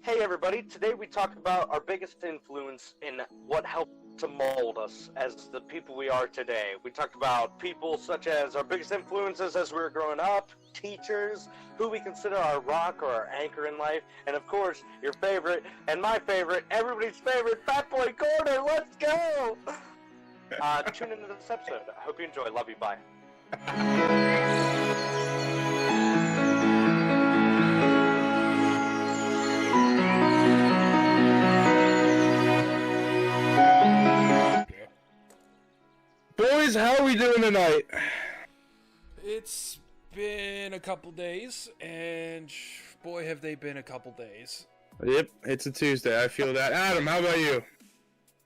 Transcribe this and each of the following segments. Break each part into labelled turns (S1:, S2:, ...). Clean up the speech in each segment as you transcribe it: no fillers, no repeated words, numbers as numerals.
S1: Hey everybody, today we talk about our biggest influence in what helped to mold us as the people we are today. We talked about people such as our biggest influences as we were growing up, teachers, who we consider our rock or our anchor in life, and of course, your favorite, and my favorite, everybody's favorite, Fat Boy Corner, let's go! Tune into this episode. I hope you enjoy. Love you, bye.
S2: Boys, how are we doing tonight?
S3: It's been a couple days, and boy, have they been a couple days.
S2: Yep, it's a Tuesday. I feel that. Adam, how about you?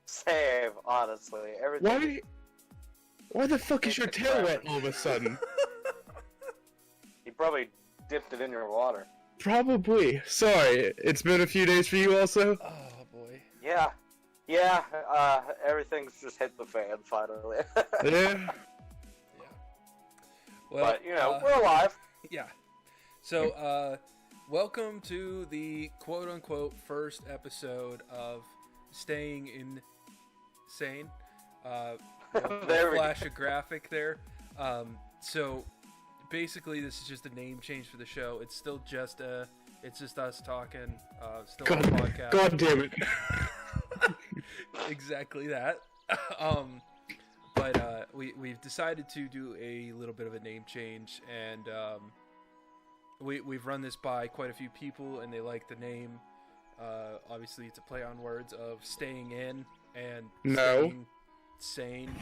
S1: Same, honestly. Everything.
S2: Why the fuck is your tail wet all of a sudden?
S1: You probably dipped it in your water.
S2: Probably. Sorry, it's been a few days for you also?
S3: Oh, boy.
S1: Yeah, everything's just hit the fan finally.
S2: Yeah.
S3: Well,
S1: but, we're alive.
S3: Yeah. So, welcome to the quote-unquote first episode of Staying In-Sane.
S1: There we
S3: flash a graphic there. So, basically, this is just a name change for the show. It's still just it's just us talking. Still a podcast.
S2: God damn it.
S3: Exactly that. But we've decided to do a little bit of a name change, and we've run this by quite a few people, and they like the name. Obviously, it's a play on words of staying in and staying sane.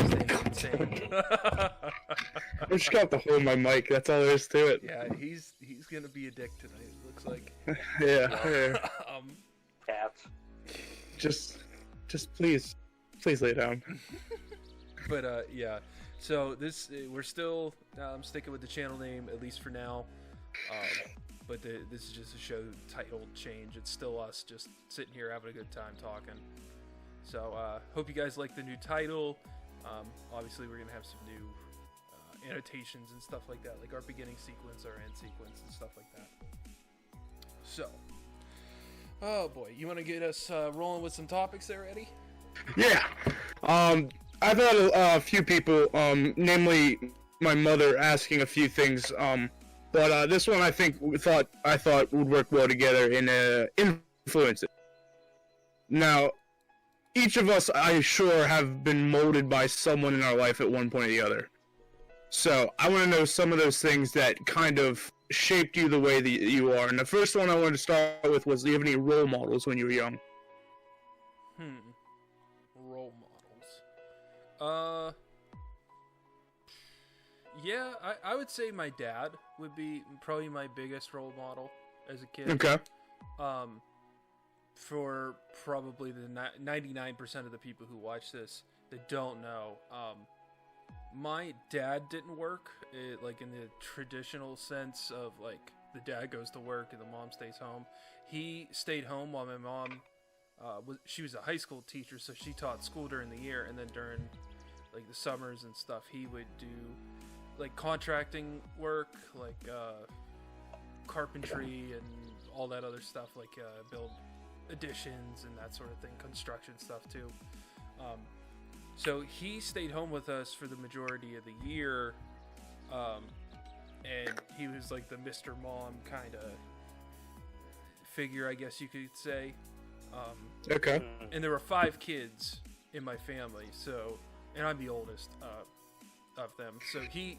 S3: Staying insane.
S2: I just got to hold my mic. That's all there is to it.
S3: Yeah, he's gonna be a dick tonight. It looks like.
S2: Yeah.
S1: Cats.
S2: Just please lay down.
S3: But yeah, so we're still sticking with the channel name at least for now. But this is just a show title change. It's still us just sitting here having a good time talking. So hope you guys like the new title. Obviously, we're gonna have some new annotations and stuff like that, like our beginning sequence, our end sequence, and stuff like that. So. Oh boy, you want to get us rolling with some topics there, Eddie?
S2: Yeah. I've had a few people, namely my mother, asking a few things. But this one I thought would work well together in influences. Now, each of us, I sure, have been molded by someone in our life at one point or the other. So I want to know some of those things that kind of shaped you the way that you are. And the first one I wanted to start with was, do you have any role models when you were young?
S3: Role models. Yeah, I would say my dad would be probably my biggest role model as a kid.
S2: Okay.
S3: For probably the 99% of the people who watch this that don't know, my dad didn't work, like in the traditional sense of like the dad goes to work and the mom stays home. He stayed home while my mom, she was a high school teacher, so she taught school during the year, and then during like the summers and stuff, he would do like contracting work, like carpentry and all that other stuff, like build additions and that sort of thing, construction stuff too. So he stayed home with us for the majority of the year, and he was like the Mr. Mom kind of figure, I guess you could say.
S2: Okay.
S3: And there were 5 kids in my family, so, and I'm the oldest of them. So he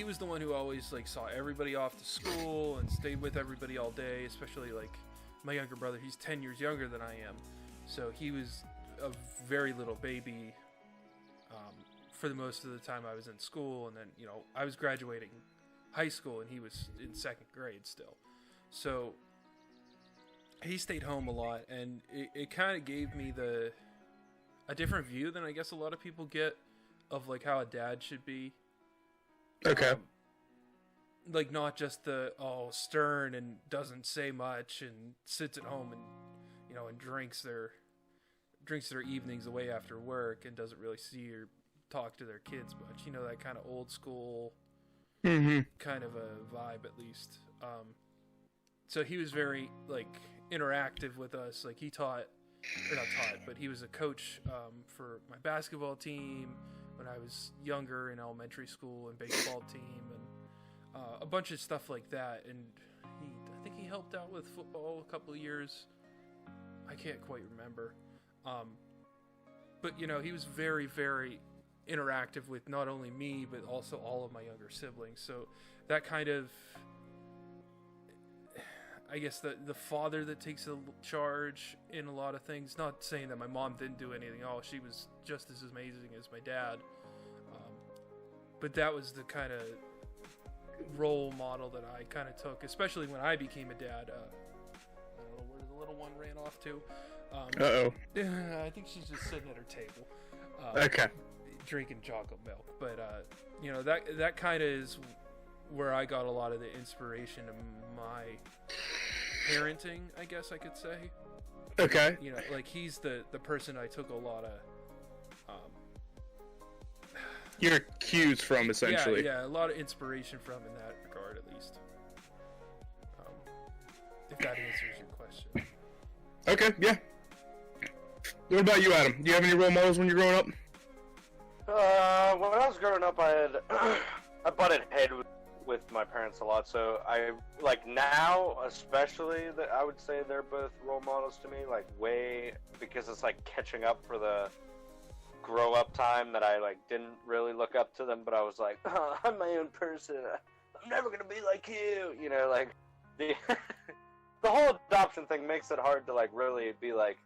S3: was the one who always like saw everybody off to school and stayed with everybody all day, especially like my younger brother. He's 10 years younger than I am, so he was a very little baby for the most of the time I was in school, and then I was graduating high school and he was in 2nd grade still. So he stayed home a lot, and it kind of gave me a different view than I guess a lot of people get of like how a dad should be.
S2: Okay.
S3: Like not just the stern and doesn't say much and sits at home and and drinks their evenings away after work and doesn't really see or talk to their kids much. That kind of old school kind of a vibe, at least. so he was very like interactive with us. Like he taught, or not taught, but he was a coach for my basketball team when I was younger in elementary school, and baseball team, and a bunch of stuff like that. And I think he helped out with football a couple of years. I can't quite remember. But he was very, very interactive with not only me, but also all of my younger siblings. So that kind of, I guess, the father that takes the charge in a lot of things. Not saying that my mom didn't do anything. Oh, she was just as amazing as my dad. But that was the kind of role model that I kind of took, especially when I became a dad. I don't know where the little one ran off to.
S2: Uh-oh.
S3: I think she's just sitting at her table.
S2: Okay.
S3: Drinking chocolate milk. But, that kind of is where I got a lot of the inspiration of my parenting, I guess I could say.
S2: Okay.
S3: Like he's the person I took a lot of
S2: your cues from, essentially.
S3: Yeah, a lot of inspiration from in that regard, at least. If that answers your question.
S2: Okay, yeah. What about you, Adam? Do you have any role models when you're growing up?
S1: When I was growing up, I butted head with my parents a lot. So I now, especially, that I would say they're both role models to me. Because it's catching up for the grow up time that I didn't really look up to them, but I was like, oh, I'm my own person. I'm never gonna be like you. The the whole adoption thing makes it hard to really be like,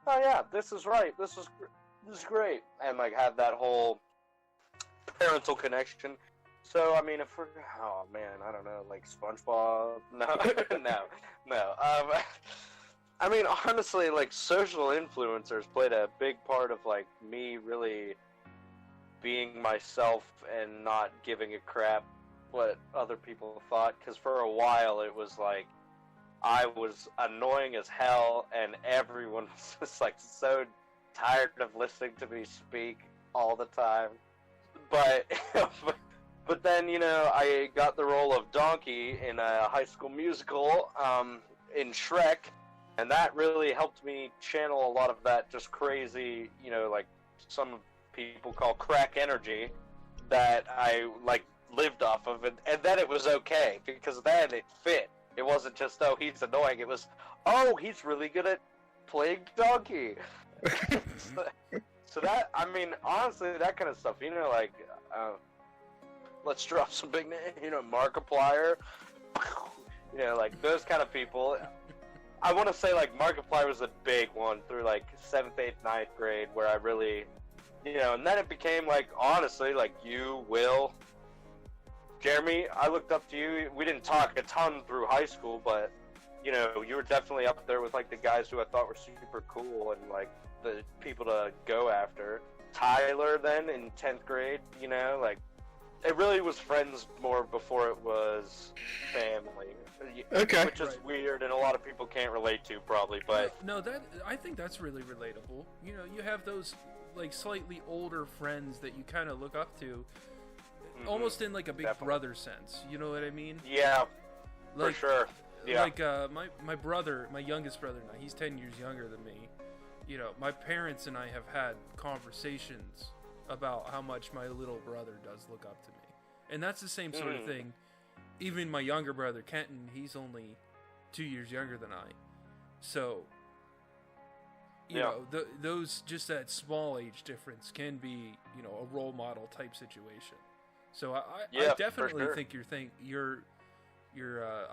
S1: oh yeah, this is right. This is great, and have that whole parental connection. So I mean, if we're I don't know, SpongeBob. No. I mean, honestly, social influencers played a big part of me really being myself and not giving a crap what other people thought. Because for a while, it was I was annoying as hell, and everyone was just so tired of listening to me speak all the time. But but then I got the role of Donkey in a High School Musical in Shrek, and that really helped me channel a lot of that just crazy, some people call crack energy that I lived off of, and then it was okay because then it fit. It wasn't just, oh, he's annoying. It was, oh, he's really good at playing Donkey. So that, I mean, honestly, that kind of stuff, let's drop some big names, Markiplier, those kind of people. I want to say, Markiplier was a big one through, 7th, 8th, 9th grade, where I really, and then it became, honestly, you, Will, Jeremy, I looked up to you. We didn't talk a ton through high school, but, you were definitely up there with, the guys who I thought were super cool and, the people to go after. Tyler, then, in 10th grade, it really was friends more before it was family.
S2: Okay.
S1: Which is weird, and a lot of people can't relate to, probably, but...
S3: No, I think that's really relatable. You have those, slightly older friends that you kind of look up to, almost in, a big
S1: Definitely.
S3: brother sense. You know what I mean?
S1: Yeah, for sure. Yeah.
S3: My brother, my youngest brother now, he's 10 years younger than me. My parents and I have had conversations about how much my little brother does look up to me. And that's the same sort of thing. Even my younger brother, Kenton, he's only 2 years younger than I. So, you know, those, just that small age difference can be, a role model type situation. So I definitely think your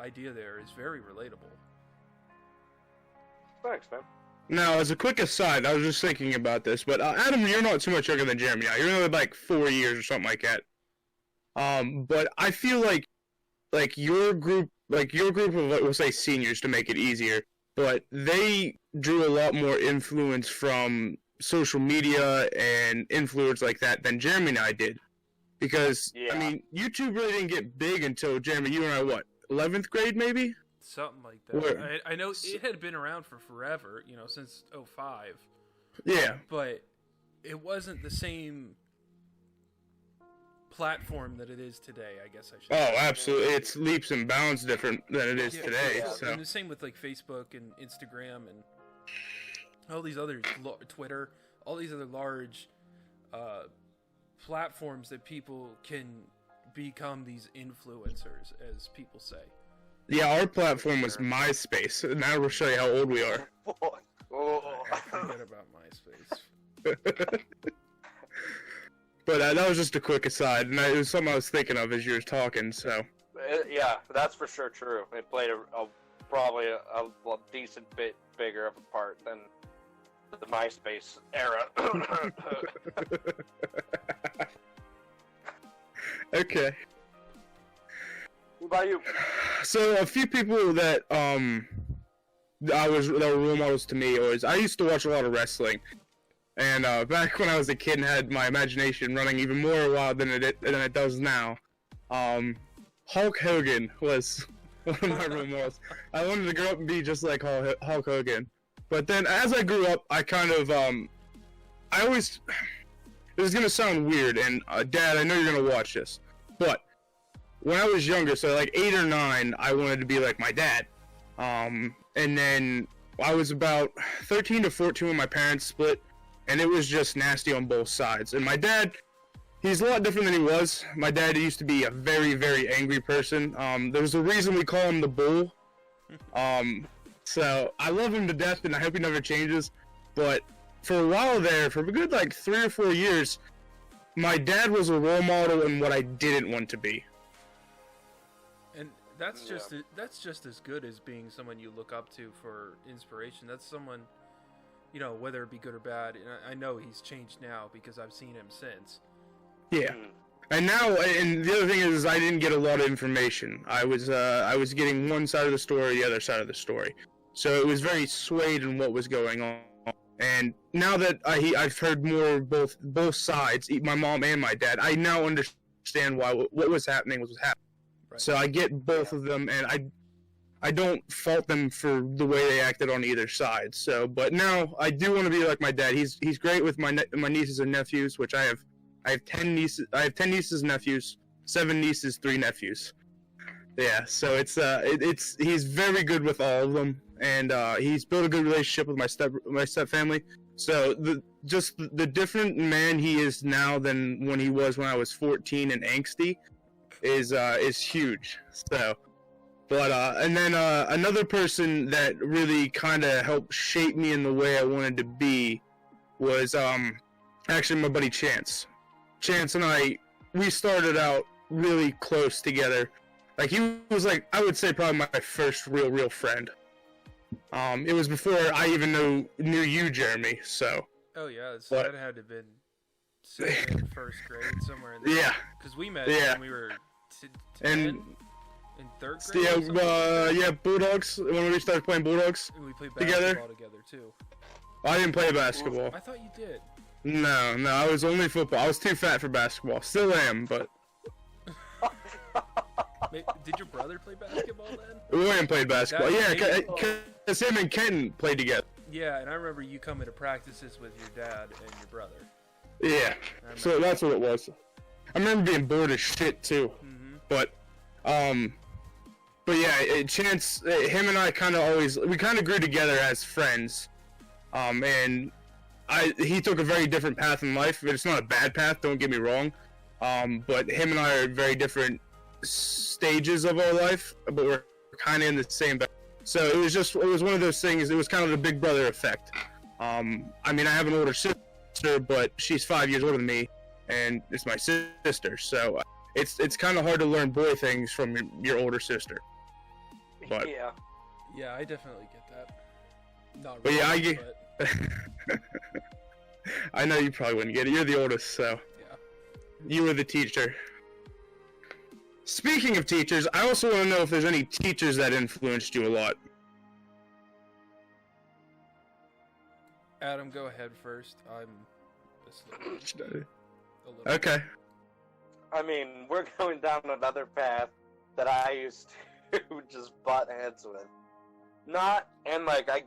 S3: idea there is very relatable.
S1: Thanks, man.
S2: Now, as a quick aside, I was just thinking about this, but Adam, you're not too much younger than Jeremy now. You're only 4 years or something like that. But I feel like your group of, we'll say seniors to make it easier, but they drew a lot more influence from social media and influence like that than Jeremy and I did. Because, I mean, YouTube really didn't get big until, Jeremy, you and I, 11th grade maybe?
S3: Something like that. I know it had been around for forever, since 2005.
S2: Yeah.
S3: But it wasn't the same platform that it is today, I guess I should
S2: Oh,
S3: say.
S2: absolutely. It's leaps and bounds different than it is
S3: Yeah,
S2: today.
S1: yeah.
S2: So
S3: And the same with like Facebook and Instagram and all these other Twitter, all these other large platforms that people can become these influencers, as people say.
S2: yeah, our platform was MySpace. Now we'll show you how old we are.
S1: Oh.
S3: Forget about MySpace.
S2: But that was just a quick aside, and it was something I was thinking of as you were talking. So
S1: Yeah, that's for sure true. It played probably a decent bit bigger of a part than the MySpace era.
S2: okay.
S1: What about you?
S2: So a few people that that were role models to me was I used to watch a lot of wrestling, and back when I was a kid and had my imagination running even more wild than it does now, Hulk Hogan was one of my role models. I wanted to grow up and be just like Hulk Hogan, but then as I grew up, I kind of I always, this is gonna sound weird, and Dad, I know you're gonna watch this, but when I was younger, so like 8 or 9, I wanted to be like my dad. And then I was about 13 to 14 when my parents split, and it was just nasty on both sides. And my dad, he's a lot different than he was. My dad used to be a very, very angry person. There's a reason we call him the Bull. So I love him to death, and I hope he never changes. But for a while there, for a good like 3 or 4 years, my dad was a role model in what I didn't want to be.
S3: And that's just as good as being someone you look up to for inspiration. That's someone, you know, whether it be good or bad. And I know he's changed now because I've seen him since.
S2: Yeah. And now, and the other thing is, I didn't get a lot of information. I was getting one side of the story, the other side of the story. So it was very swayed in what was going on. And now that I've heard more of both sides, my mom and my dad, I now understand why what was happening was happening. Right. So I get both of them, and I don't fault them for the way they acted on either side. So, but now I do want to be like my dad. He's great with my nieces and nephews, which I have 10 nieces. I have 10 nieces and nephews, 7 nieces, 3 nephews. Yeah, so it's he's very good with all of them, and he's built a good relationship with my step family. So the different man he is now than when he was when I was 14 and angsty is huge. So, but and then another person that really kind of helped shape me in the way I wanted to be was actually my buddy Chance. Chance and we started out really close together. Like, he was like, I would say probably my first real friend. It was before I even knew you, Jeremy. So.
S3: Oh yeah, so that had to have been first grade somewhere in there.
S2: Yeah.
S3: Because we met when we were 10 in 3rd
S2: grade. Yeah, Bulldogs. When we started playing Bulldogs.
S3: And we played basketball together too.
S2: I didn't play basketball.
S3: I thought you did.
S2: No, I was only football. I was too fat for basketball. Still am, but.
S3: Did your brother play basketball then?
S2: William played basketball. Yeah, because him and Kenton played together.
S3: Yeah, and I remember you coming to practices with your dad and your brother.
S2: Yeah, so that's what it was. I remember being bored as shit too. Mm-hmm. But yeah, Chance, him and I kind of grew together as friends. And he took a very different path in life. It's not a bad path, don't get me wrong. But him and I are very different stages of our life, but we're kind of in the same. So it was one of those things. It was kind of the big brother effect. I mean, I have an older sister, but she's 5 years older than me, and it's my sister. So it's kind of hard to learn boy things from your older sister. But
S3: yeah, I definitely get that. Not
S2: really,
S3: but yeah,
S2: I know you probably wouldn't get it. You're the oldest, so
S3: yeah.
S2: You were the teacher. Speaking of teachers, I also want to know if there's any teachers that influenced you a lot.
S3: Adam, go ahead first. I'm just a little
S2: okay.
S1: I mean, we're going down another path that I used to just butt heads with. I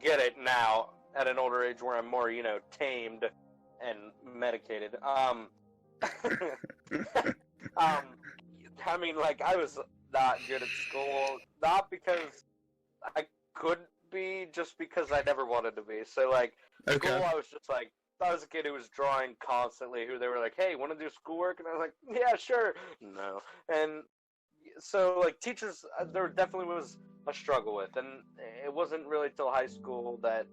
S1: get it now at an older age where I'm more, um, I mean, like, I was not good at school, not because I couldn't be, just because I never wanted to be. So, like,
S2: Okay.
S1: school, I was just like, I was a kid who was drawing constantly, who they were like, hey, want to do schoolwork? And I was like, yeah, sure. No. And so, like, teachers, there definitely was a struggle with, and it wasn't really till high school that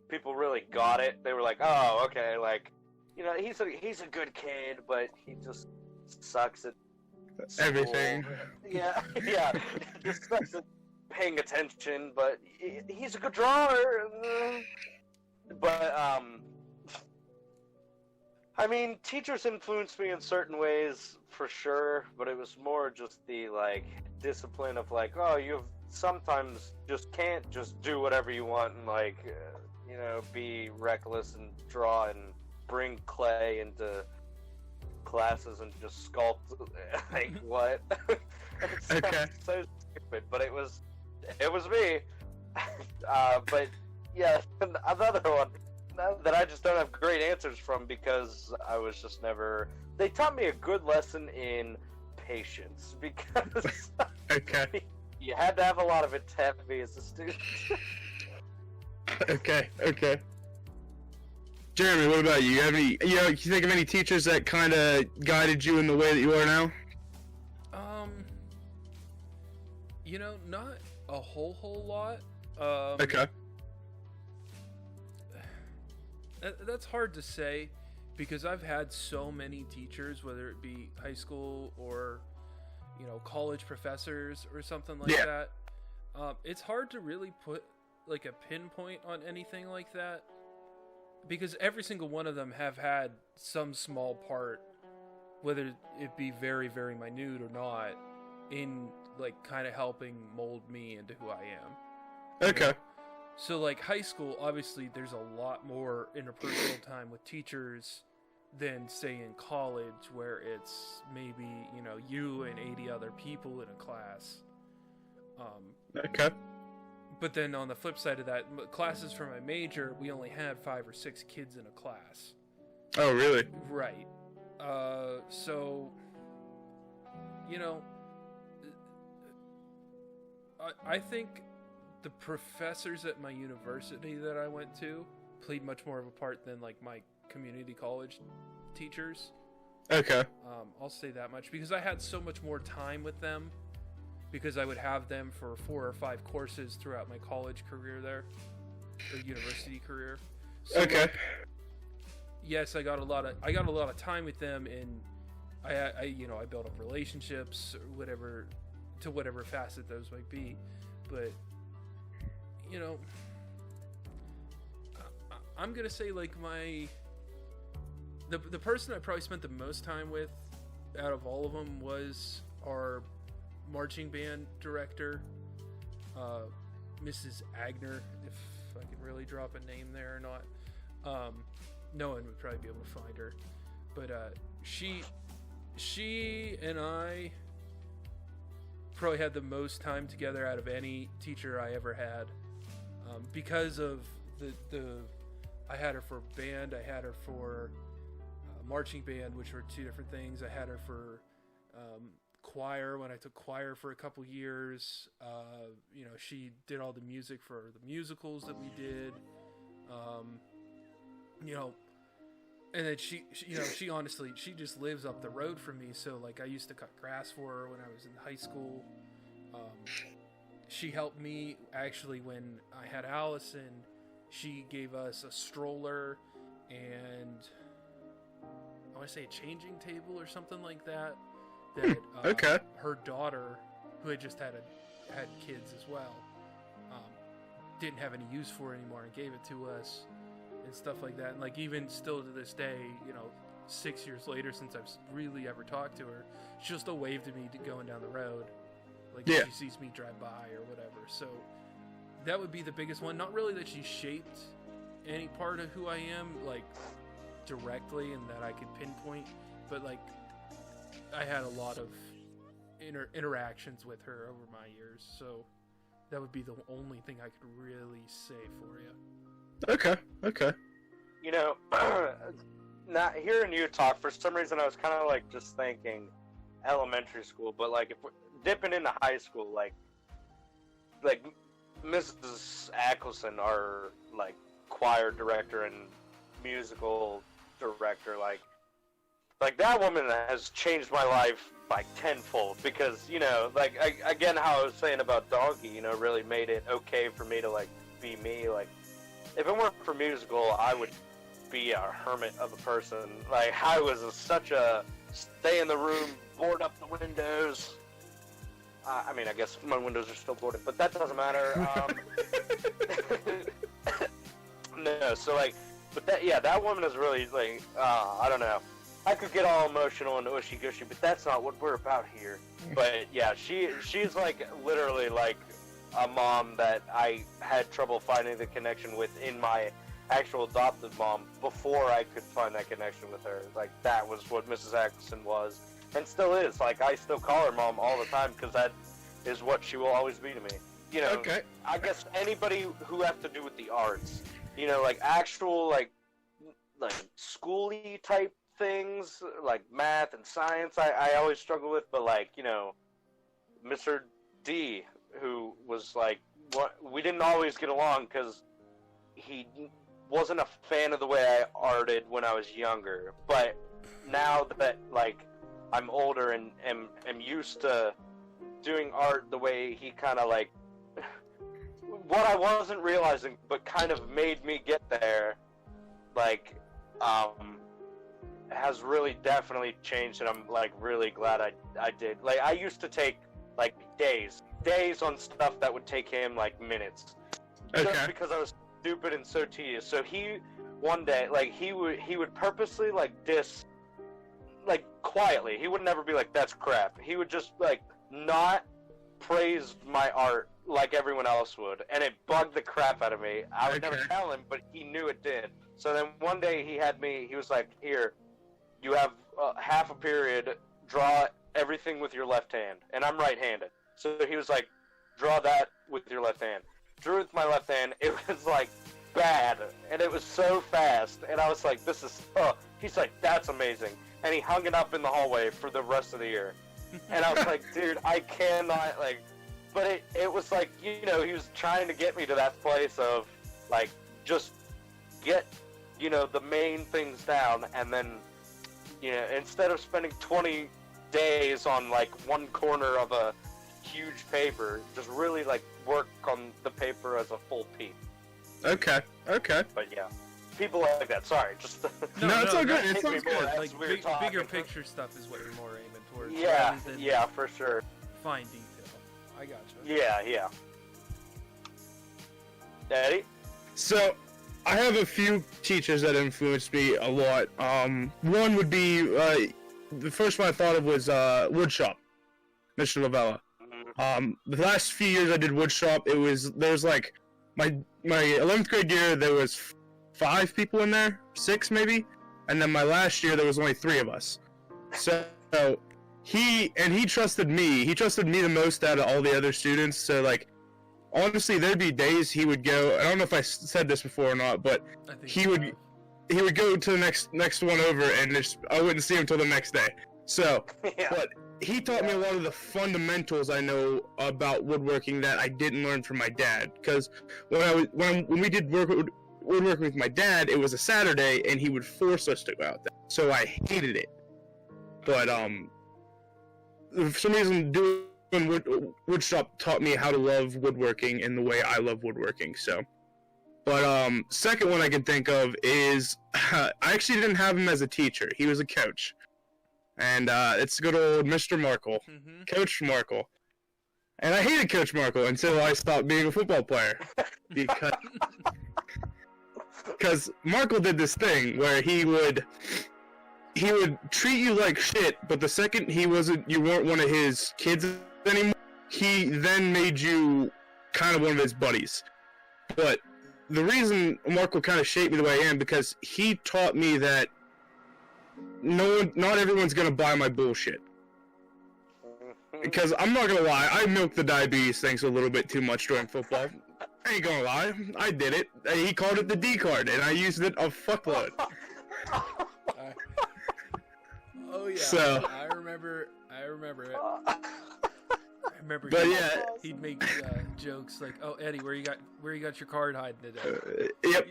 S1: people really got it. They were like, oh, okay, like, you know, he's a good kid, but he just sucks at school.
S2: Everything.
S1: Yeah, yeah, just sucks at paying attention, but he's a good drawer. But I mean, teachers influenced me in certain ways for sure, but it was more just the like discipline of like, oh, you sometimes just can't just do whatever you want and like, you know, be reckless and draw and bring clay into classes and just sculpt. Like what? It sounds
S2: Okay.
S1: so stupid, but it was me. But yeah, another one that I just don't have great answers from because I was just never. They taught me a good lesson in patience because
S2: Okay.
S1: you had to have a lot of it to have me as a student.
S2: Okay. Okay. Jeremy, what about you? You have any? You think of any teachers that kind of guided you in the way that you are now?
S3: You know, not a whole lot.
S2: Okay.
S3: That's hard to say because I've had so many teachers, whether it be high school or, you know, college professors or something like that. It's hard to really put like a pinpoint on anything like that because every single one of them have had some small part, whether it be very, very minute or not, in like kind of helping mold me into who I am.
S2: Okay.
S3: So, like, high school, obviously, there's a lot more interpersonal time with teachers than, say, in college, where it's maybe, you know, you and 80 other people in a class.
S2: Okay.
S3: But then on the flip side of that, classes for my major, we only had 5 or 6 kids in a class.
S2: Oh, really?
S3: Right. So, you know, I think the professors at my university that I went to played much more of a part than like my community college teachers.
S2: Okay.
S3: I'll say that much because I had so much more time with them because I would have them for 4 or 5 courses throughout my college career there, or university career. So,
S2: Okay.
S3: like, yes, I got a lot of time with them, and I you know, I built up relationships or whatever, to whatever facet those might be, but you know, I'm gonna say like the person I probably spent the most time with out of all of them was our marching band director, Mrs. Agner, if I can really drop a name there or not. No one would probably be able to find her, but she and I probably had the most time together out of any teacher I ever had, because of the I had her for band, I had her for marching band, which were 2 different things. I had her for choir when I took choir for a couple years. You know, she did all the music for the musicals that we did. You know, and then she you know, she honestly, she just lives up the road from me. So like, I used to cut grass for her when I was in high school. She helped me actually when I had Allison. She gave us a stroller and I want to say a changing table or something like that. That
S2: Okay.
S3: her daughter, who had just had kids as well, didn't have any use for anymore and gave it to us and stuff like that. And like, even still to this day, you know, 6 years later since I've really ever talked to her, she'll still wave to me going down the road, like if she sees me drive by or whatever. So that would be the biggest one. Not really that she shaped any part of who I am, like directly, and that I could pinpoint, but like I had a lot of interactions with her over my years, so that would be the only thing I could really say for you.
S2: Okay. Okay.
S1: You know, not hearing you talk, for some reason I was kind of like just thinking elementary school, but like if we're dipping into high school, like Mrs. Ackleson, our like choir director and musical director, like that woman has changed my life like tenfold, because like again, how I was saying about Donkey, really made it okay for me to like be me. Like if it weren't for musical, I would be a hermit of a person. Like I was such a stay in the room, board up the windows. I mean, I guess my windows are still boarded, but that doesn't matter. No, so like, but that woman is really like, I don't know. I could get all emotional and ushy-gushy, but that's not what we're about here. But yeah, she's like literally like a mom that I had trouble finding the connection with in my actual adopted mom before I could find that connection with her. Like that was what Mrs. Ackleson was, and still is. Like I still call her mom all the time because that is what she will always be to me.
S2: Okay.
S1: I guess anybody who has to do with the arts, like actual like schooly type things like math and science, I always struggle with. But like Mr. D, who was like, we didn't always get along because he wasn't a fan of the way I arted when I was younger. But now that like I'm older and am used to doing art the way he kind of like, what I wasn't realizing but kind of made me get there, like has really definitely changed, and I'm like really glad I did. Like I used to take like days on stuff that would take him like minutes, just because I was stupid and so tedious. So he one day like he would purposely like diss, like quietly. He would never be like that's crap. He would just like not praise my art like everyone else would, and it bugged the crap out of me. I would never tell him, but he knew it did. So then one day he was like, here, you have half a period, draw everything with your left hand. And I'm right-handed. So he was like, draw that with your left hand. Drew with my left hand. It was like bad, and it was so fast. And I was like, this is, he's like, that's amazing. And he hung it up in the hallway for the rest of the year. And I was like, dude, I cannot, like, but it was like, he was trying to get me to that place of, like, just get, the main things down, and then, instead of spending 20 days on, like, one corner of a huge paper, just really, like, work on the paper as a full piece.
S2: Okay.
S1: But, yeah. People like that, sorry, just...
S2: No, it's all good, it's all good.
S3: Like, bigger picture stuff is what you're more aiming towards.
S1: Yeah, for sure.
S3: Fine detail. I gotcha.
S1: Yeah. Daddy?
S2: So, I have a few teachers that influenced me a lot. One would be, the first one I thought of was woodshop, Mr. Lavella. The last few years I did woodshop, there was like, my 11th grade year, there was 5 people in there, 6 maybe, and then my last year there was only 3 of us. So he trusted me. He trusted me the most out of all the other students. So like, honestly, there'd be days he would go. I don't know if I said this before or not, but he would go to the next one over, and I wouldn't see him until the next day. So, but he taught me a lot of the fundamentals I know about woodworking that I didn't learn from my dad. Because when we did woodworking with my dad, it was a Saturday, and he would force us to go out there. So I hated it. But for some reason, doing woodshop taught me how to love woodworking in the way I love woodworking. So, but second one I can think of is I actually didn't have him as a teacher. He was a coach, and it's good old Mr. Markle, Coach Markle. And I hated Coach Markle until I stopped being a football player, because Markle did this thing where he would treat you like shit, but the second you weren't one of his kids anymore, he then made you kind of one of his buddies. But the reason Markle kind of shaped me the way I am, because he taught me that not everyone's gonna buy my bullshit. Because I'm not gonna lie, I milked the diabetes things a little bit too much during football. I ain't gonna lie, I did it. He called it the D card, and I used it a fuckload.
S3: Oh yeah.
S2: So
S3: I remember it. I remember.
S2: But yeah,
S3: he'd make jokes like, "Oh, Eddie, where you got your card hiding today?"
S2: yep.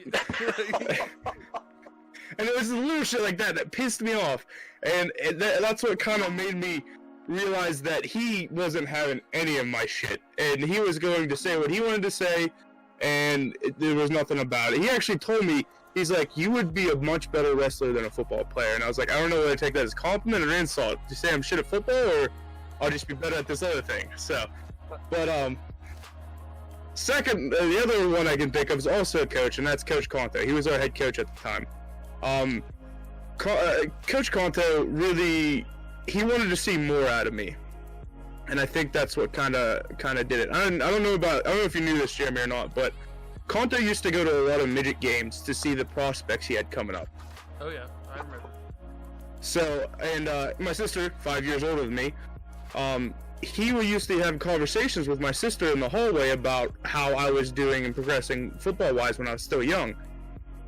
S2: And it was the little shit like that pissed me off, and that's what kind of made me realize that he wasn't having any of my shit, and he was going to say what he wanted to say, and there was nothing about it. He actually told me, he's like, "You would be a much better wrestler than a football player," and I was like, I don't know whether to take that as a compliment or insult. Do you say I'm shit at football, or I'll just be better at this other thing? So, but second, the other one I can think of is also a coach, and that's Coach Conto. He was our head coach at the time. Coach Conto really, he wanted to see more out of me, and I think that's what kind of did it. I don't know if you knew this, Jeremy, or not, but Conto used to go to a lot of midget games to see the prospects he had coming up.
S3: Oh yeah, I remember.
S2: So, and my sister, 5 years older than me, he used to have conversations with my sister in the hallway about how I was doing and progressing football-wise when I was still young.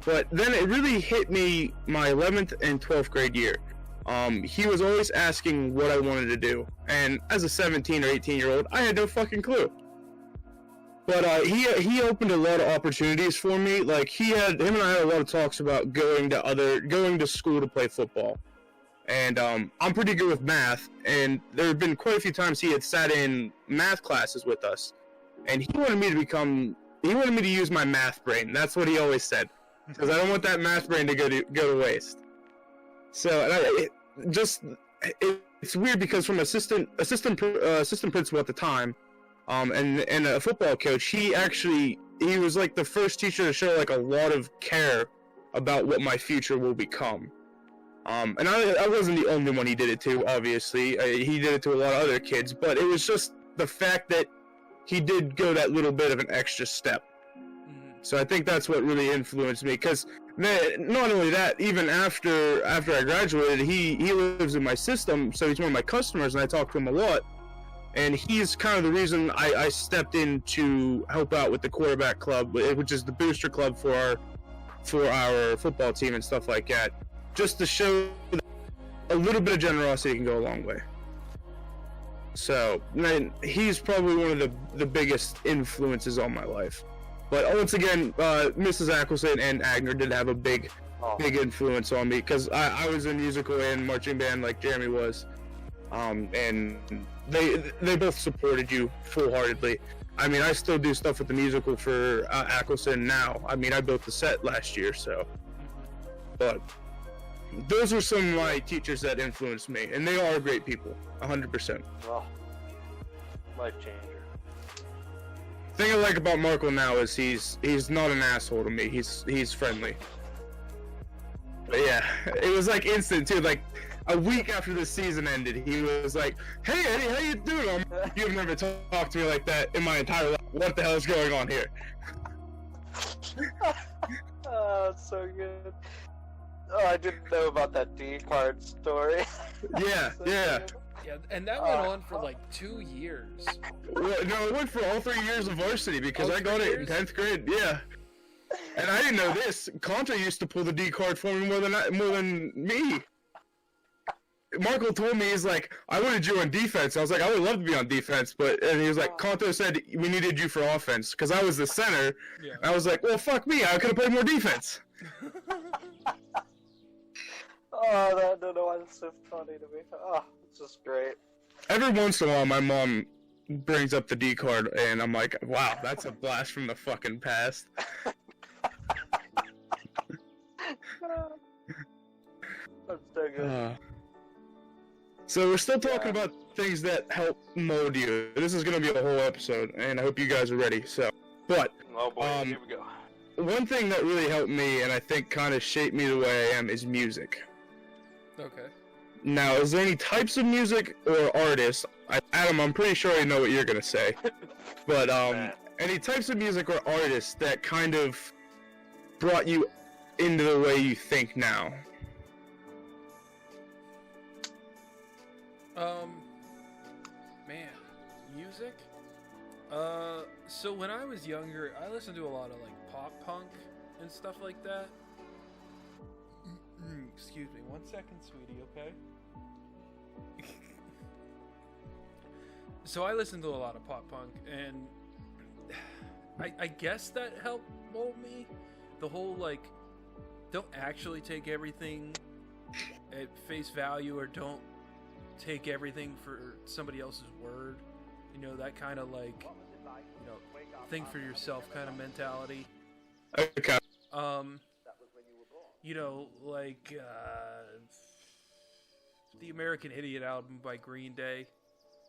S2: But then it really hit me my 11th and 12th grade year. He was always asking what I wanted to do, and as a 17 or 18-year-old, I had no fucking clue. But he opened a lot of opportunities for me. Like him and I had a lot of talks about going to school to play football. And I'm pretty good with math, and there have been quite a few times he had sat in math classes with us, and he wanted me to use my math brain. That's what he always said, because I don't want that math brain to go to waste. So it's weird because from assistant principal at the time, and a football coach, he was like the first teacher to show like a lot of care about what my future will become. And I wasn't the only one he did it to, obviously. He did it to a lot of other kids, but it was just the fact that he did go that little bit of an extra step. So I think that's what really influenced me, because not only that, even after I graduated, he lives in my system, so he's one of my customers, and I talk to him a lot. And he's kind of the reason I stepped in to help out with the quarterback club, which is the booster club for our football team and stuff like that. Just to show that a little bit of generosity can go a long way. So, man, he's probably one of the biggest influences on my life. But once again, Mrs. Ackelson and Agner did have a big influence on me, because I was in musical and marching band like Jeremy was. And they both supported you full-heartedly. I mean, I still do stuff with the musical for Ackelson now. I mean, I built the set last year, so. But those are some of my teachers that influenced me, and they are great people, 100%.
S1: Well, life changer.
S2: The thing I like about Markle now is he's not an asshole to me. He's friendly. But yeah, it was like instant too. Like a week after the season ended, he was like, "Hey Eddie, how you doing?" You've never talked to me like that in my entire life. What the hell is going on here?
S1: Oh, it's so good. Oh, I didn't know about that D card story.
S2: Yeah, yeah.
S3: Yeah, and that went on for like 2 years.
S2: Well, no, it went for all 3 years of varsity, because I got it in 10th grade. Yeah. And I didn't know this. Contra used to pull the D card for me more than me. Marco told me, he's like, "I wanted you on defense." I was like, "I would love to be on defense," and he was like, "Conto said we needed you for offense," because I was the center. Yeah. And I was like, "Well, fuck me, I could have played more defense."
S1: Oh, I don't know why that's so funny to me. Oh, it's just great.
S2: Every once in a while, my mom brings up the D card, and I'm like, "Wow, that's a blast from the fucking past."
S1: That's so good.
S2: So we're still talking about things that help mold you. This is gonna be a whole episode, and I hope you guys are ready. So, but
S1: oh boy, here we go.
S2: One thing that really helped me, and I think kind of shaped me the way I am, is music.
S3: Okay.
S2: Now, is there any types of music or artists? Adam, I'm pretty sure I know what you're gonna say. But any types of music or artists that kind of brought you into the way you think now?
S3: Man, music? So when I was younger, I listened to a lot of like pop punk and stuff like that. Excuse me, 1 second, sweetie, okay? So I listen to a lot of pop punk, and I guess that helped mold me. The whole, like, don't actually take everything at face value, or don't take everything for somebody else's word. You know, that kind of, like, you know, think for yourself kind of mentality.
S2: Okay.
S3: You know, like, the American Idiot album by Green Day.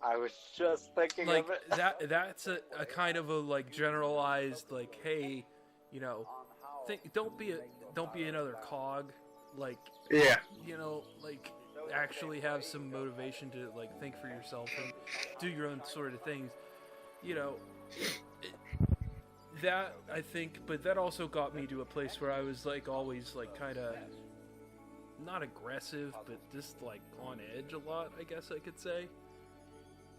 S1: I was just thinking
S3: Like,
S1: of it.
S3: that's a kind of a, like, generalized, like, hey, you know, don't be another cog. Like,
S2: Yeah.
S3: you know, like, actually have some motivation to, like, think for yourself and do your own sort of things. You know, that, I think, but that also got me to a place where I was, like, always, like, kind of not aggressive, but just, like, on edge a lot, I guess I could say.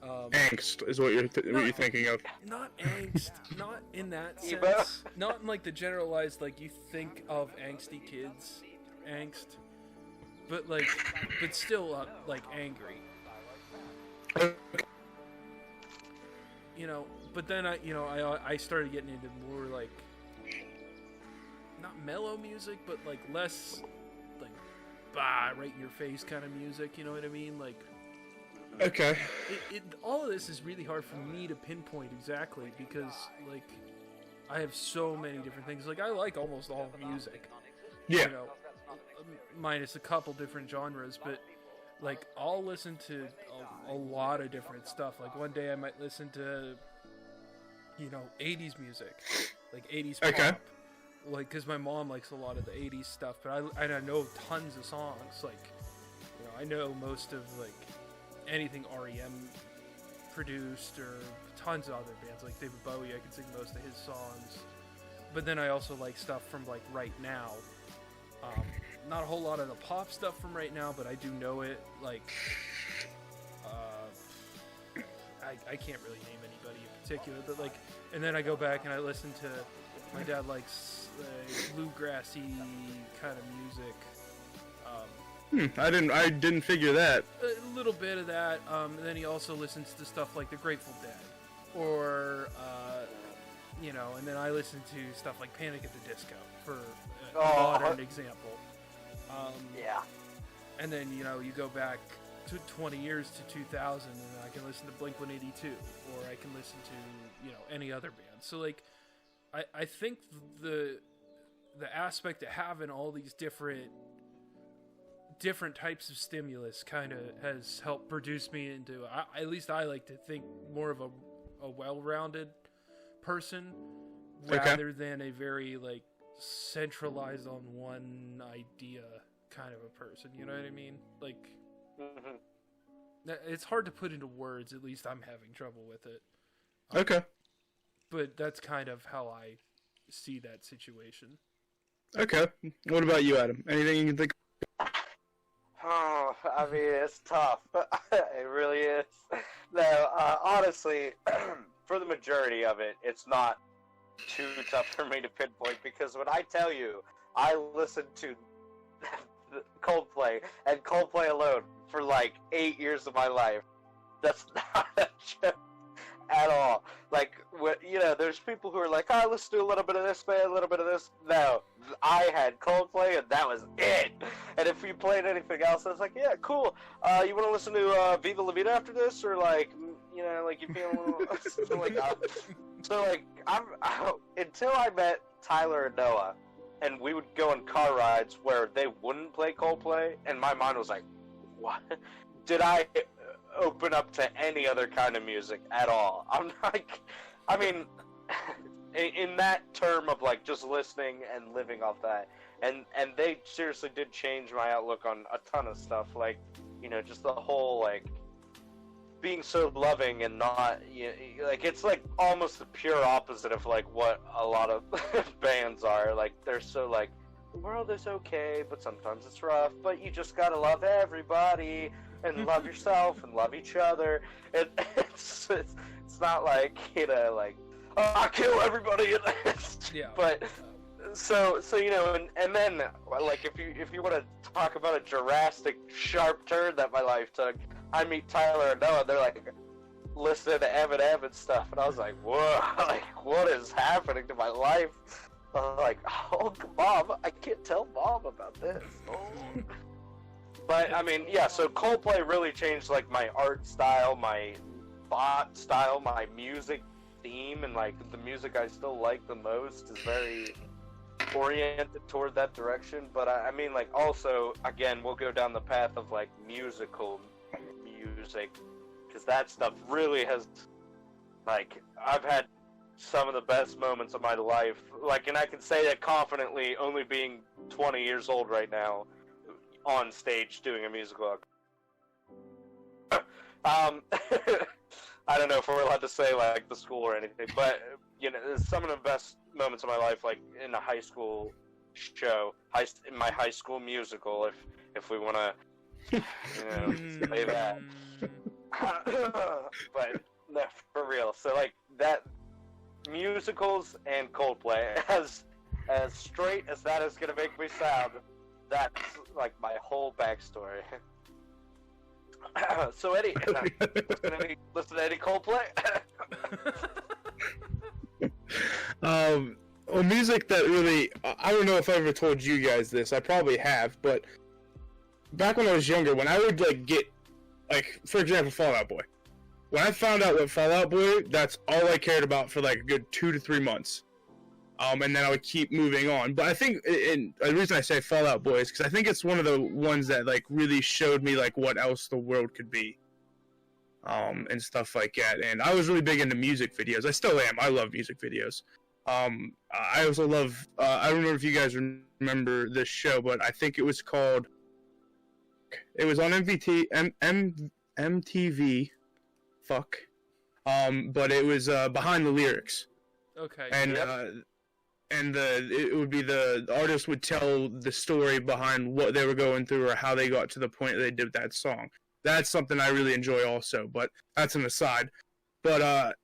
S2: Angst is what you're thinking of.
S3: Not angst, not in that sense.
S1: Emo?
S3: Not in, like, the generalized, like, you think of angsty kids angst, but, like, but still, like, angry. You know, but then I started getting into more, like, not mellow music, but, like, less, like, right in your face kind of music, you know what I mean? Like,
S2: Okay.
S3: all of this is really hard for me to pinpoint exactly, because, like, I have so many different things. Like, I like almost all music.
S2: Yeah.
S3: You know, minus a couple different genres, but, like, I'll listen to a lot of different stuff. Like, one day I might listen to, you know, 80s music, like 80s pop.
S2: Okay.
S3: Like, because my mom likes a lot of the 80s stuff, but I know tons of songs. Like, you know, I know most of, like, anything REM produced, or tons of other bands. Like David Bowie, I can sing most of his songs. But then I also like stuff from, like, right now. Not a whole lot of the pop stuff from right now, but I do know it. Like, I can't really name anybody in particular, but, like, and then I go back and I listen to, my dad likes bluegrassy kind of music.
S2: I didn't figure that.
S3: A little bit of that. And then he also listens to stuff like the Grateful Dead, or you know. And then I listen to stuff like Panic at the Disco for a modern example.
S1: Yeah.
S3: And then, you know, you go back to 20 years to 2000, and I can listen to Blink-182, or I can listen to, you know, any other band. So, like, I think the aspect of having all these different types of stimulus kind of has helped produce me into, at least I like to think, more of a well-rounded person, rather than a very, like, centralized on one idea kind of a person. You know what I mean? Like, it's hard to put into words. At least I'm having trouble with it.
S2: Okay.
S3: But that's kind of how I see that situation.
S2: Okay. What about you, Adam? Anything you can think of?
S1: Oh, I mean, it's tough. It really is. No, honestly, for the majority of it, it's not too tough for me to pinpoint, because when I tell you I listened to Coldplay and Coldplay alone for like 8 years of my life, that's not a joke at all. Like, you know, there's people who are like, oh, let's do a little bit of this, man, a little bit of this. No, I had Coldplay, and that was it. And if you played anything else, I was like, yeah, cool. You want to listen to Viva La Vida after this, or, like, you know, like, you feel a little like, so, like, until I met Tyler and Noah, and we would go on car rides where they wouldn't play Coldplay, and my mind was like, what? Did I open up to any other kind of music at all? I'm like, I mean, in that term of, like, just listening and living off that, and they seriously did change my outlook on a ton of stuff, like, you know, just the whole, like, being so loving and not, like, it's, like, almost the pure opposite of, like, what a lot of bands are. Like, they're so, like, the world is okay, but sometimes it's rough, but you just gotta love everybody, and love yourself, and love each other. It's not like, you know, like, oh, I kill everybody.
S3: Yeah.
S1: But, so you know, and then, like, if you want to talk about a drastic, sharp turn that my life took, I meet Tyler and Noah, and they're like listening to Eminem and stuff, and I was like, whoa, like what is happening to my life? I'm like, oh, Mom, I can't tell Mom about this. Oh. But I mean, yeah. So Coldplay really changed like my art style, my thought style, my music theme, and like the music I still like the most is very oriented toward that direction. But I mean, like also, again, we'll go down the path of like musical music, because that stuff really has, like, I've had some of the best moments of my life, like, and I can say that confidently, only being 20 years old right now, on stage doing a musical. I don't know if we're allowed to say like the school or anything, but you know, some of the best moments of my life, like in a high school show, in my high school musical, if we want to, say that. But no, for real. So like that, musicals and Coldplay, as straight as that is gonna make me sound, that's like my whole backstory. So Eddie, listen to any Coldplay?
S2: Well, music that really, I don't know if I ever told you guys this, I probably have, but back when I was younger, when I would like get, like, for example, Fall Out Boy. When I found out what Fall Out Boy, that's all I cared about for like a good 2 to 3 months. And then I would keep moving on. But I think, and the reason I say Fall Out Boy is because I think it's one of the ones that like really showed me like what else the world could be, and stuff like that. And I was really big into music videos. I still am. I love music videos. I also love. I don't know if you guys remember this show, but I think it was called. It was on MTV. Fuck. But it was Behind the Lyrics.
S3: Okay.
S2: And it would be the artist would tell the story behind what they were going through or how they got to the point that they did that song. That's something I really enjoy also, but that's an aside. But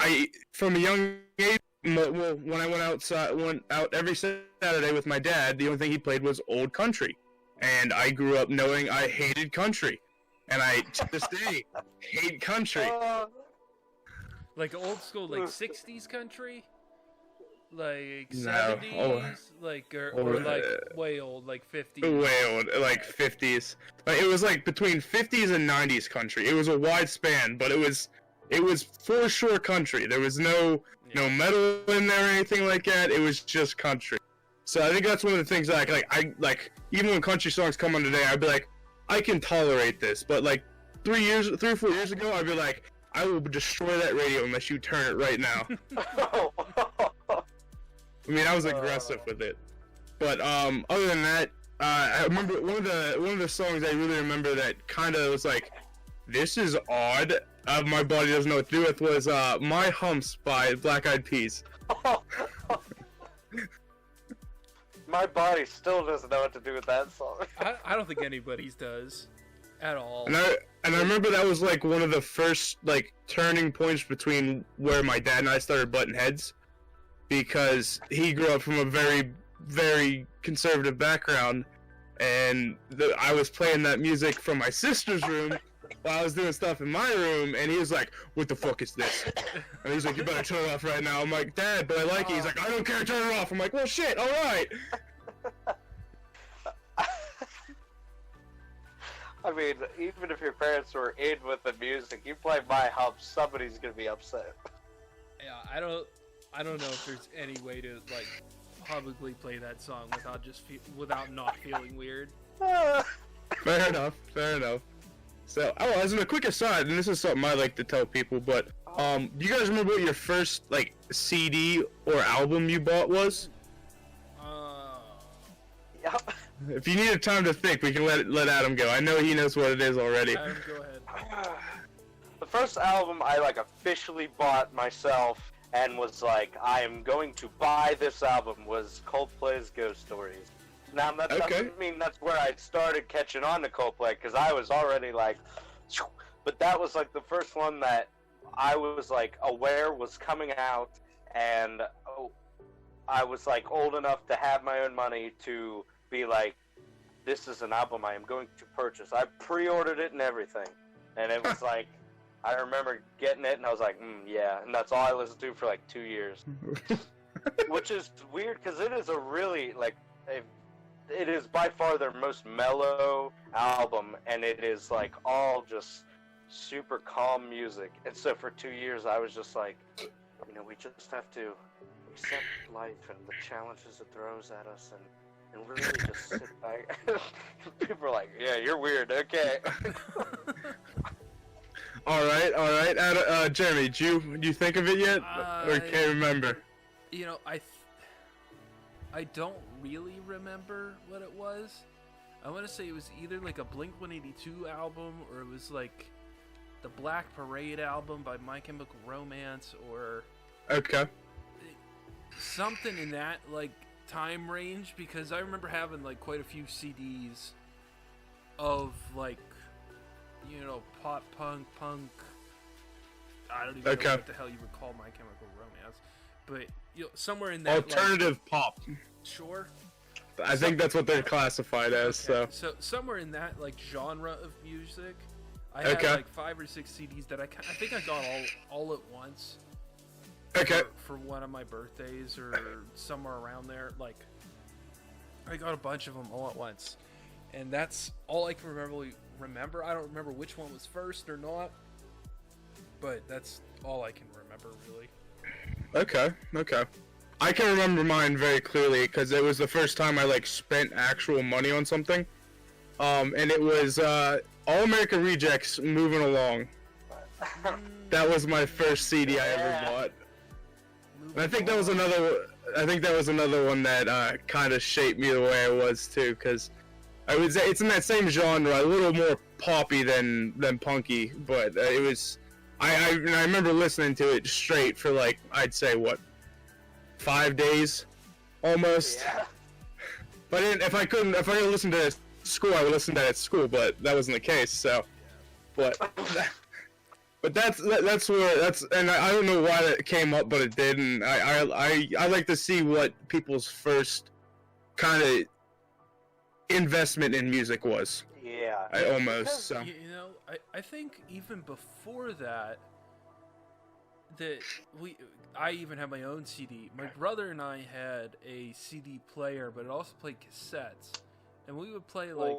S2: I, from a young age, well, when I went out every Saturday with my dad, the only thing he played was old country. And I grew up knowing I hated country. And I, to this day, hate country.
S3: Like old school, like 60s country? Like
S2: No.
S3: 70s? Like, or like way old, like 50s?
S2: Way old, like 50s. Like, it was like between 50s and 90s country. It was a wide span, but it was for sure country. There was no metal in there or anything like that. It was just country. So I think that's one of the things that I even when country songs come on today, I'd be like, I can tolerate this. But like 3 or 4 years ago, I'd be like, I will destroy that radio unless you turn it right now. I mean, I was aggressive with it. But other than that, I remember one of the songs I really remember that kind of was like, this is odd. My body doesn't know what to do with was My Humps by Black Eyed Peas.
S1: My body still doesn't know what to do with that song.
S3: I don't think anybody's does. At all.
S2: And I remember that was like one of the first like turning points between where my dad and I started butting heads, because he grew up from a very, very conservative background, and I was playing that music from my sister's room while I was doing stuff in my room, and he was like, "What the fuck is this?" And he's like, "You better turn it off right now." I'm like, "Dad, but I like it." He's like, "I don't care, turn it off." I'm like, "Well, shit, all right."
S1: I mean, even if your parents were in with the music, you play My Humps, somebody's gonna be upset.
S3: Yeah, I don't know if there's any way to like publicly play that song without not feeling weird.
S2: Fair enough. So, as a quick aside, and this is something I like to tell people, but do you guys remember what your first like CD or album you bought was?
S1: Yep.
S2: If you need time to think, we can let Adam go. I know he knows what it is already.
S3: Adam, go ahead.
S1: The first album I like officially bought myself and was like, I am going to buy this album, was Coldplay's Ghost Stories. Now that doesn't mean that's where I started catching on to Coldplay, because I was already like, but that was like the first one that I was like aware was coming out, and I was like old enough to have my own money to be like, this is an album I am going to purchase. I pre-ordered it and everything. and it was like, I remember getting it, and I was like, yeah, and that's all I listened to for like 2 years. Which is weird, because it is a really, like, it is by far their most mellow album, and it is, like, all just super calm music. And so for 2 years, I was just like, you know, we just have to accept life and the challenges it throws at us, and really just sit back. People are like, yeah, you're weird, okay.
S2: All right. Jeremy, do you think of it yet, or can't remember?
S3: You know, I don't really remember what it was. I want to say it was either like a Blink-182 album, or it was like the Black Parade album by My Chemical Romance, or
S2: Okay.
S3: something in that like time range, because I remember having like quite a few CDs of like, you know, pop punk. I don't even know what the hell you would call My Chemical Romance, but you know, somewhere in that
S2: alternative pop.
S3: Sure.
S2: I think that's what they're classified as.
S3: Okay. So somewhere in that like genre of music, I had like 5 or 6 CDs that I think I got all at once.
S2: Okay.
S3: For one of my birthdays or somewhere around there, like I got a bunch of them all at once, and that's all I can remember. I don't remember which one was first or not, but that's all I can remember really.
S2: Okay. I can remember mine very clearly because it was the first time I like spent actual money on something, and it was All American Rejects, Moving Along. That was my first CD I ever bought. And I think that was another one that kind of shaped me the way I was too, because I would say it's in that same genre, a little more poppy than punky, but it was. I remember listening to it straight for like, I'd say 5 days, almost.
S1: Yeah.
S2: But if I could listen to it at school, I would listen to it at school, but that wasn't the case. So, but that's and I don't know why it came up, but it did, and I like to see what people's first kind of investment in music was.
S1: Yeah.
S3: You know, I think even before that I even had my own CD. My brother and I had a CD player, but it also played cassettes, and we would play like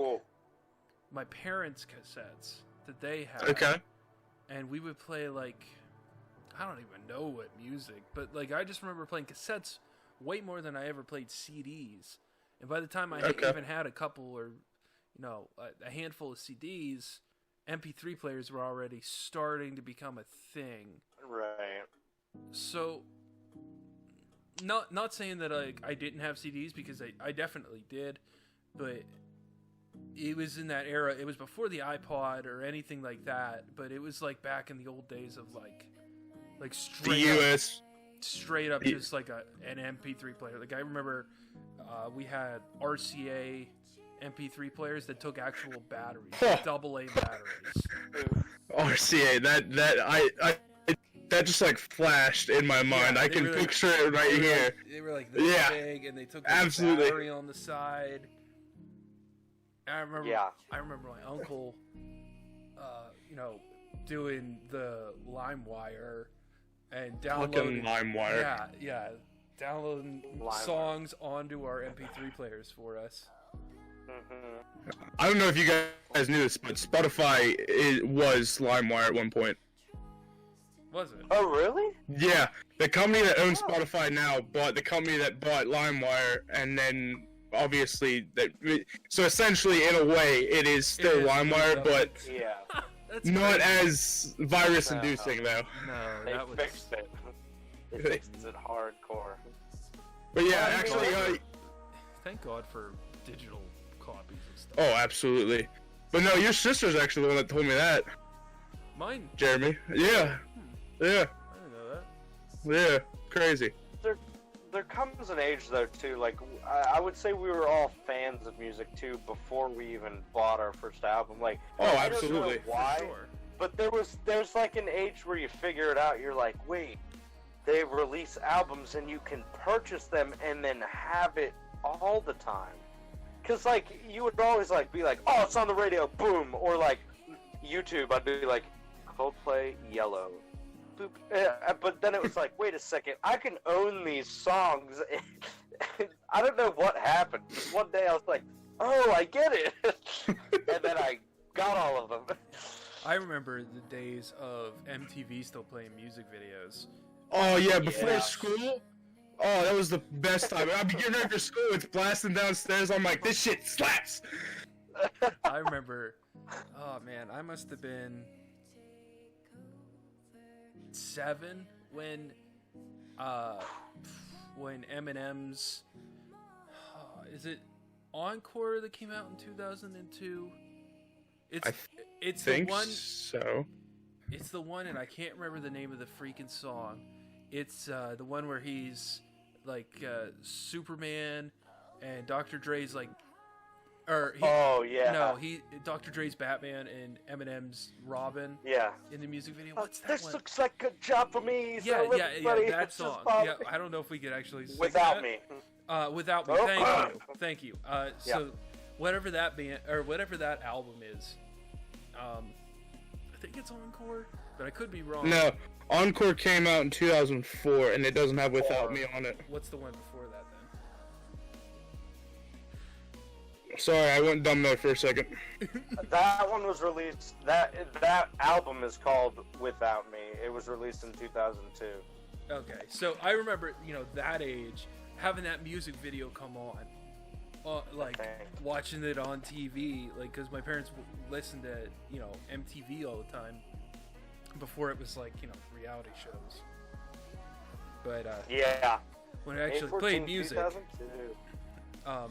S3: my parents' cassettes that they had.
S2: Okay.
S3: And we would play like, I don't even know what music, but like I just remember playing cassettes way more than I ever played CDs. And by the time I even had a couple or, you know, a handful of CDs, MP3 players were already starting to become a thing.
S1: Right.
S3: So, not saying that I didn't have CDs, because I definitely did, but it was in that era. It was before the iPod or anything like that, but it was like back in the old days of like straight up just like an MP3 player. Like I remember we had RCA MP3 players that took actual batteries, AA batteries.
S2: RCA, that just like flashed in my mind. I can picture it right here.
S3: They were like this big, and they took a battery on the side. I remember my uncle, you know, doing the LimeWire and downloading
S2: LimeWire.
S3: Yeah, downloading songs onto our MP3 players for us.
S1: Mm-hmm.
S2: I don't know if you guys knew this, but Spotify was LimeWire at one point.
S3: Was it?
S1: Oh, really?
S2: Yeah, the company that owns Spotify now bought the company that bought LimeWire, and then obviously so essentially in a way it is still LimeWire, but not as virus inducing though.
S3: No,
S1: they fixed it. They fixed it hardcore.
S2: But yeah, actually,
S3: thank God for digital copies and stuff.
S2: Oh, absolutely. But no, your sister's actually the one that told me that.
S3: Mine?
S2: Jeremy. Yeah. Yeah.
S3: I didn't know that.
S2: Yeah. Crazy.
S1: There comes an age though too, like I would say we were all fans of music too before we even bought our first album. Like,
S2: I absolutely.
S1: don't know why,
S3: sure.
S1: But there's like an age where you figure it out. You're like, wait, they release albums and you can purchase them and then have it all the time. Cause like you would always like be like, oh, it's on the radio, boom, or like YouTube, I'd be like, Coldplay, Yellow. Boop. But then it was like, wait a second, I can own these songs. I don't know what happened. Just one day I was like, oh, I get it. And then I got all of them.
S3: I remember the days of MTV still playing music videos.
S2: Oh yeah, before school. Oh, that was the best time. I'd be getting ready for school, it's blasting downstairs. I'm like, this shit slaps.
S3: I remember, oh man, I must have been 7 when Eminem's, is it Encore that came out in 2002? It's the one.
S2: So.
S3: It's the one, and I can't remember the name of the freaking song. It's the one where he's like Superman, and Dr. Dre's like, Dr. Dre's Batman and Eminem's Robin.
S1: Yeah.
S3: In the music video. What's that
S1: this
S3: one?
S1: looks like a job for me.
S3: Yeah,
S1: so
S3: that song. Yeah, I don't know if we could actually sing
S1: Without
S3: that.
S1: Me.
S3: Without Me. Thank you. So whatever that band or whatever that album is, I think it's Encore, but I could be wrong.
S2: No, Encore came out in 2004, and it doesn't have Without Me on it.
S3: What's the one before that then?
S2: Sorry, I went dumb there for a second.
S1: That one was released. That album is called Without Me. It was released in 2002.
S3: Okay, so I remember, that age, having that music video come on, watching it on TV, because my parents listened to, MTV all the time before it was reality shows. But
S1: yeah,
S3: when I actually played music,
S1: 2002.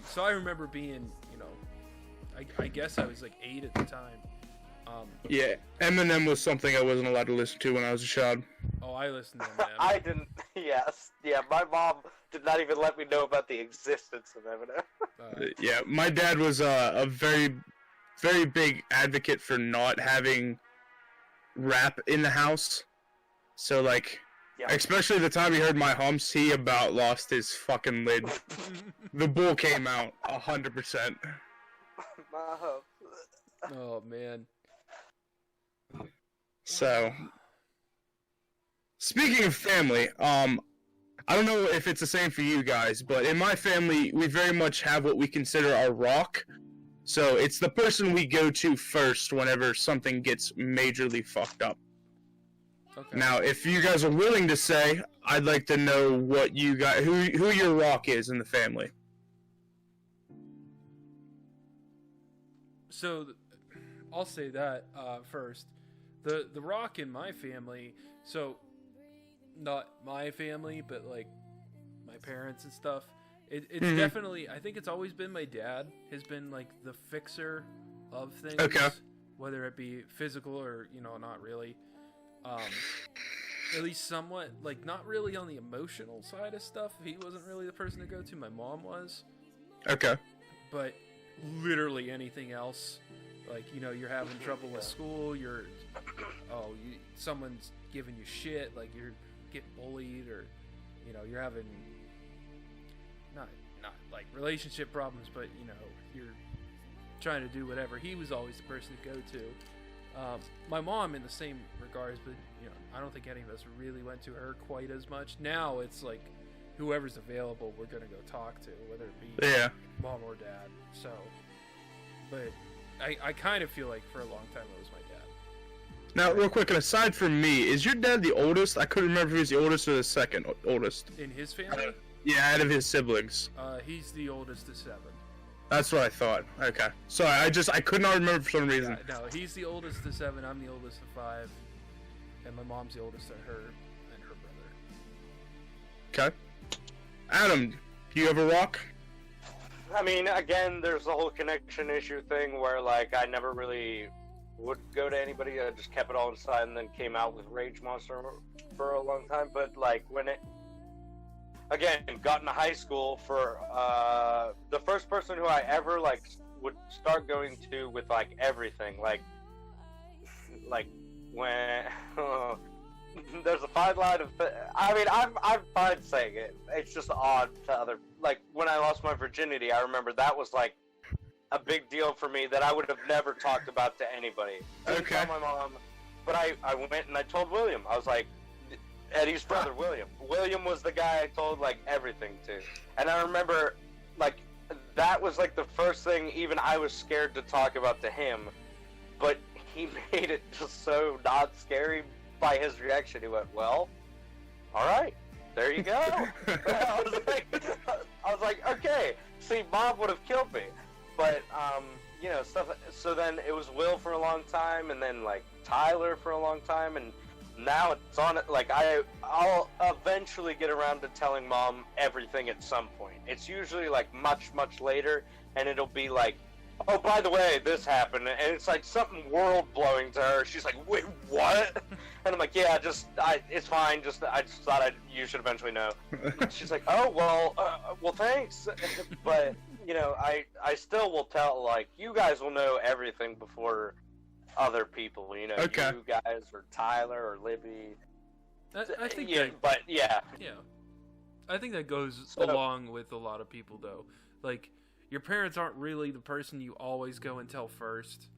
S3: so I remember being, I guess I was 8 at the time.
S2: Yeah, Eminem was something I wasn't allowed to listen to when I was a child.
S3: Oh, I listened to Eminem.
S1: I didn't. Yes, yeah. My mom did not even let me know about the existence of Eminem.
S2: Yeah, my dad was a very, very big advocate for not having rap in the house. So especially the time he heard my humps, he about lost his fucking lid. The bull came out 100%.
S1: My humps.
S3: Oh man.
S2: So, speaking of family, I don't know if it's the same for you guys, but in my family, we very much have what we consider our rock. So, it's the person we go to first whenever something gets majorly fucked up.
S3: Okay.
S2: Now, if you guys are willing to say, I'd like to know what you got, who your rock is in the family.
S3: So, I'll say that first. The rock in my family, so not my family, but my parents and stuff. It's definitely, I think it's always been my dad has been the fixer of things.
S2: Okay.
S3: Whether it be physical or not really. At least somewhat, not really on the emotional side of stuff. He wasn't really the person to go to. My mom was.
S2: Okay.
S3: But literally anything else. You're having trouble with school, someone's giving you shit, you're getting bullied, or, you're having, not relationship problems, but, you're trying to do whatever. He was always the person to go to. My mom in the same regards, but, I don't think any of us really went to her quite as much. Now it's whoever's available, we're going to go talk to, whether it be mom or dad. So, but I kind of feel for a long time it was my dad.
S2: Now, real quick, and aside from me, is your dad the oldest? I couldn't remember if he was the oldest or the second oldest.
S3: In his family?
S2: Yeah, out of his siblings.
S3: He's the oldest of 7.
S2: That's what I thought. Okay. Sorry, I could not remember for some reason.
S3: Yeah, no, he's the oldest of 7, I'm the oldest of 5, and my mom's the oldest of her and her brother.
S2: Okay. Adam, do you have a rock?
S1: I mean, again, there's the whole connection issue thing where, I never really would go to anybody. I just kept it all inside and then came out with Rage Monster for a long time. But, when it, again, got into high school for, the first person who I ever, would start going to with, everything, when, there's a fine line of. I mean, I'm fine saying it. It's just odd to other. When I lost my virginity, I remember that was a big deal for me that I would have never talked about to anybody. Didn't
S2: Okay.
S1: tell my mom, but I went and I told William. I was like, Eddie's brother, William. William was the guy I told, like, everything to. And I remember, like, that was, like, the first thing even I was scared to talk about to him. But he made it just so not scary by his reaction. He went, well, all right, there you go. I was like, okay. See, Bob would have killed me. But, you know, stuff. So then it was Will for a long time, and then, like, Tyler for a long time, and now it's on it. Like, I'll eventually get around to telling Mom everything at some point. It's usually, like, much later, and it'll be like, oh, by the way, this happened, and it's like something world-blowing to her. She's like, wait, what? And I'm like, yeah, it's fine, I just thought you should eventually know. She's like, oh, well, thanks. But, you know, I still will tell, like, you guys will know everything before other people, you know,
S2: Okay.
S1: you guys, or Tyler, or Libby.
S3: I think
S1: yeah,
S3: that,
S1: but, yeah.
S3: yeah. I think that goes
S1: So-
S3: along with a lot of people, though. Like, your parents aren't really the person you always go and tell first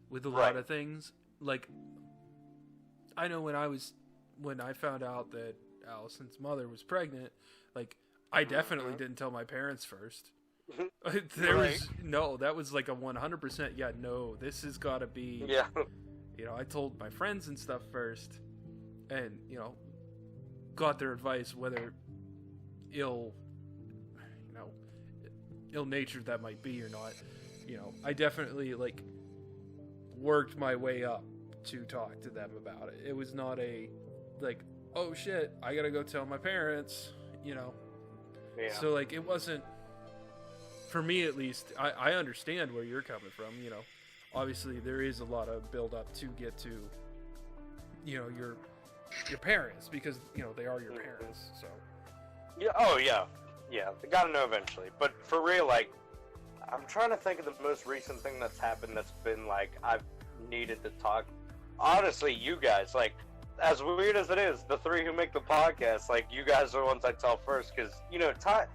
S3: with a lot
S1: Right.
S3: of things. Like, I know when I found out that Allison's mother was pregnant, like, I definitely didn't tell my parents first. That was like a 100%, yeah, no, this has got to be,
S1: Yeah.
S3: you know, I told my friends and stuff first, and, you know, got their advice, whether ill-natured that might be or not. You know, I definitely, like, worked my way up to talk to them about it. It was not a, like, oh shit, I gotta go tell my parents, you know.
S1: Yeah.
S3: So, like, it wasn't, for me at least, I understand where you're coming from, you know. Obviously, there is a lot of build-up to get to, you know, your parents, because, you know, they are your parents, so.
S1: Yeah. Oh, yeah. Yeah, they gotta know eventually. But for real, like, I'm trying to think of the most recent thing that's happened that's been, like, I've needed to talk. Honestly, you guys, like, as weird as it is, the three who make the podcast, like, you guys are the ones I tell first, because, you know, Ty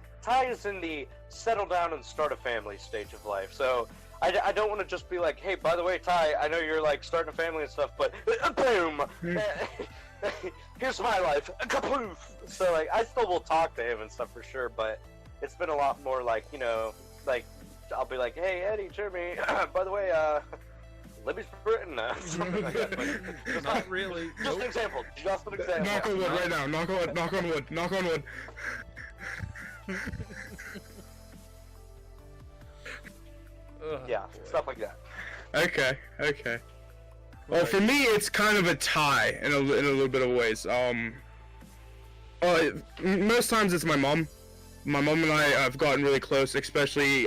S1: is in the settle down and start a family stage of life, so I don't want to just be like, hey, by the way, Ty, I know you're, like, starting a family and stuff, but boom! Here's my life. Kapoof! So, like, I still will talk to him and stuff for sure, but it's been a lot more, like, you know, like, I'll be like, hey, Eddie, Jeremy, by the way, Libby's Britain. Something like that, but
S3: Not really.
S1: Just an example. Just an example.
S2: Knock on wood right now. Knock on wood. Knock on wood.
S1: Yeah, stuff like that.
S2: Okay. Well, for me, it's kind of a tie in a little bit of ways. Most times it's my mom. My mom and I have gotten really close, especially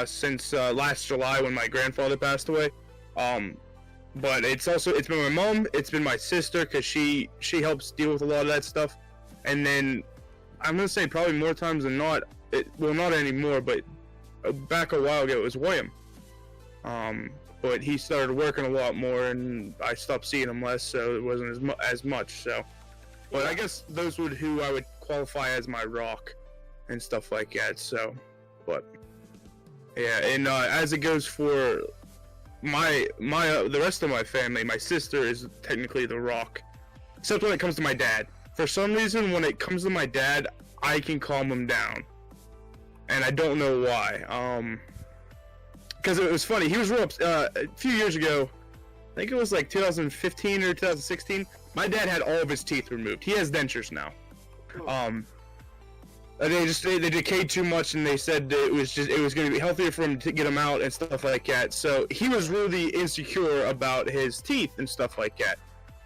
S2: since last July when my grandfather passed away. But it's been my mom, it's been my sister, because she helps deal with a lot of that stuff. And then I'm gonna say probably more times than not, not anymore, but back a while ago it was William. But he started working a lot more, and I stopped seeing him less, so it wasn't as much. So, but I guess those would who I would qualify as my rock and stuff like that. So, but yeah, and as it goes for my the rest of my family, my sister is technically the rock, except when it comes to my dad. For some reason, when it comes to my dad, I can calm him down, and I don't know why. Because it was funny. He was real a few years ago. I think it was like 2015 or 2016. My dad had all of his teeth removed. He has dentures now. They decayed too much, and they said that it was going to be healthier for him to get them out and stuff like that. So he was really insecure about his teeth and stuff like that.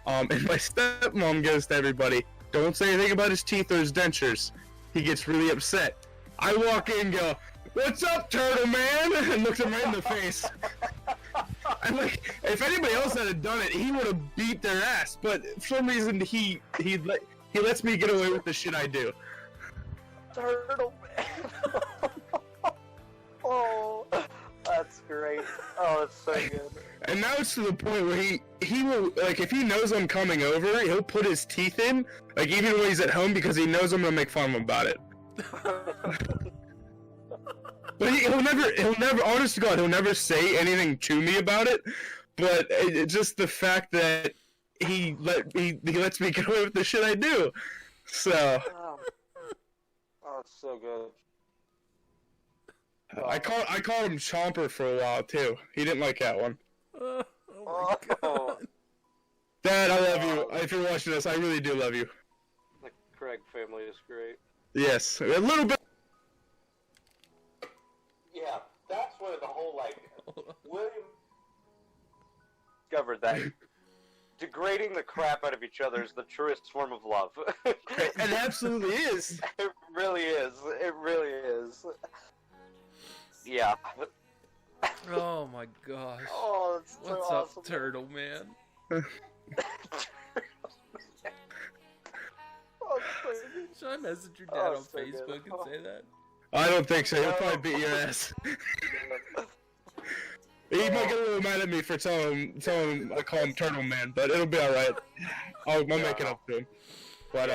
S2: And my stepmom goes to everybody, "Don't say anything about his teeth or his dentures." He gets really upset. I walk in and go, "What's up, turtle man?" and looked him right in the face. I'm like, if anybody else had done it, he would have beat their ass. But for some reason, he lets me get away with the shit I do.
S1: Turtle man. Oh, that's great. Oh, it's so good.
S2: And now it's to the point where he will, like, if he knows I'm coming over, he'll put his teeth in, like, even when he's at home, because he knows I'm gonna make fun of him about it. But he'll never, honest to God, he'll never say anything to me about it. But just the fact that he lets me get away with the shit I do. So.
S1: Oh, it's so good.
S2: I called him Chomper for a while too. He didn't like that one.
S3: Oh my god.
S2: Dad, I love you. If you're watching this, I really do love you.
S1: The Craig family is great.
S2: Yes, a little bit.
S1: Yeah, that's where the whole, like, William discovered that degrading the crap out of each other is the truest form of love.
S2: It absolutely is.
S1: It really is. It really is. Yeah.
S3: Oh my gosh.
S1: Oh, it's so
S3: What's
S1: awesome.
S3: up, Turtle Man?
S1: Oh,
S3: Should I message your dad on
S1: so good.
S3: Facebook and say that?
S2: I don't think so. He'll probably beat your ass. He might get a little mad at me for telling him I call him Turtle Man, but it'll be all right. I'll make it up to him. But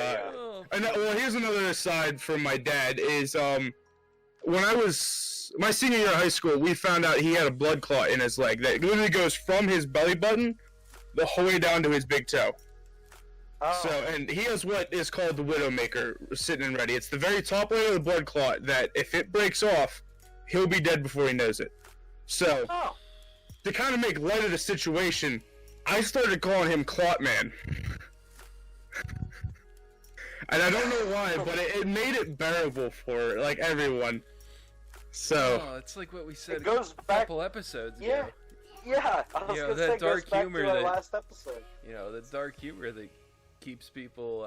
S2: and well, here's another aside from my dad is when I was my senior year of high school, we found out he had a blood clot in his leg that literally goes from his belly button the whole way down to his big toe.
S1: Oh.
S2: So, and he has what is called the Widowmaker sitting and ready. It's the very top layer of the blood clot that if it breaks off, he'll be dead before he knows it. So, to kind of make light of the situation, I started calling him Clot Man. And I don't know why, but it made it bearable for, like, everyone. So...
S3: Oh, it's like what we said
S1: It goes
S3: a
S1: back...
S3: couple episodes ago.
S1: Yeah, I was
S3: You know,
S1: gonna
S3: that
S1: say,
S3: dark
S1: goes back
S3: humor
S1: to our
S3: that-
S1: last episode.
S3: You know, the dark humor that keeps people,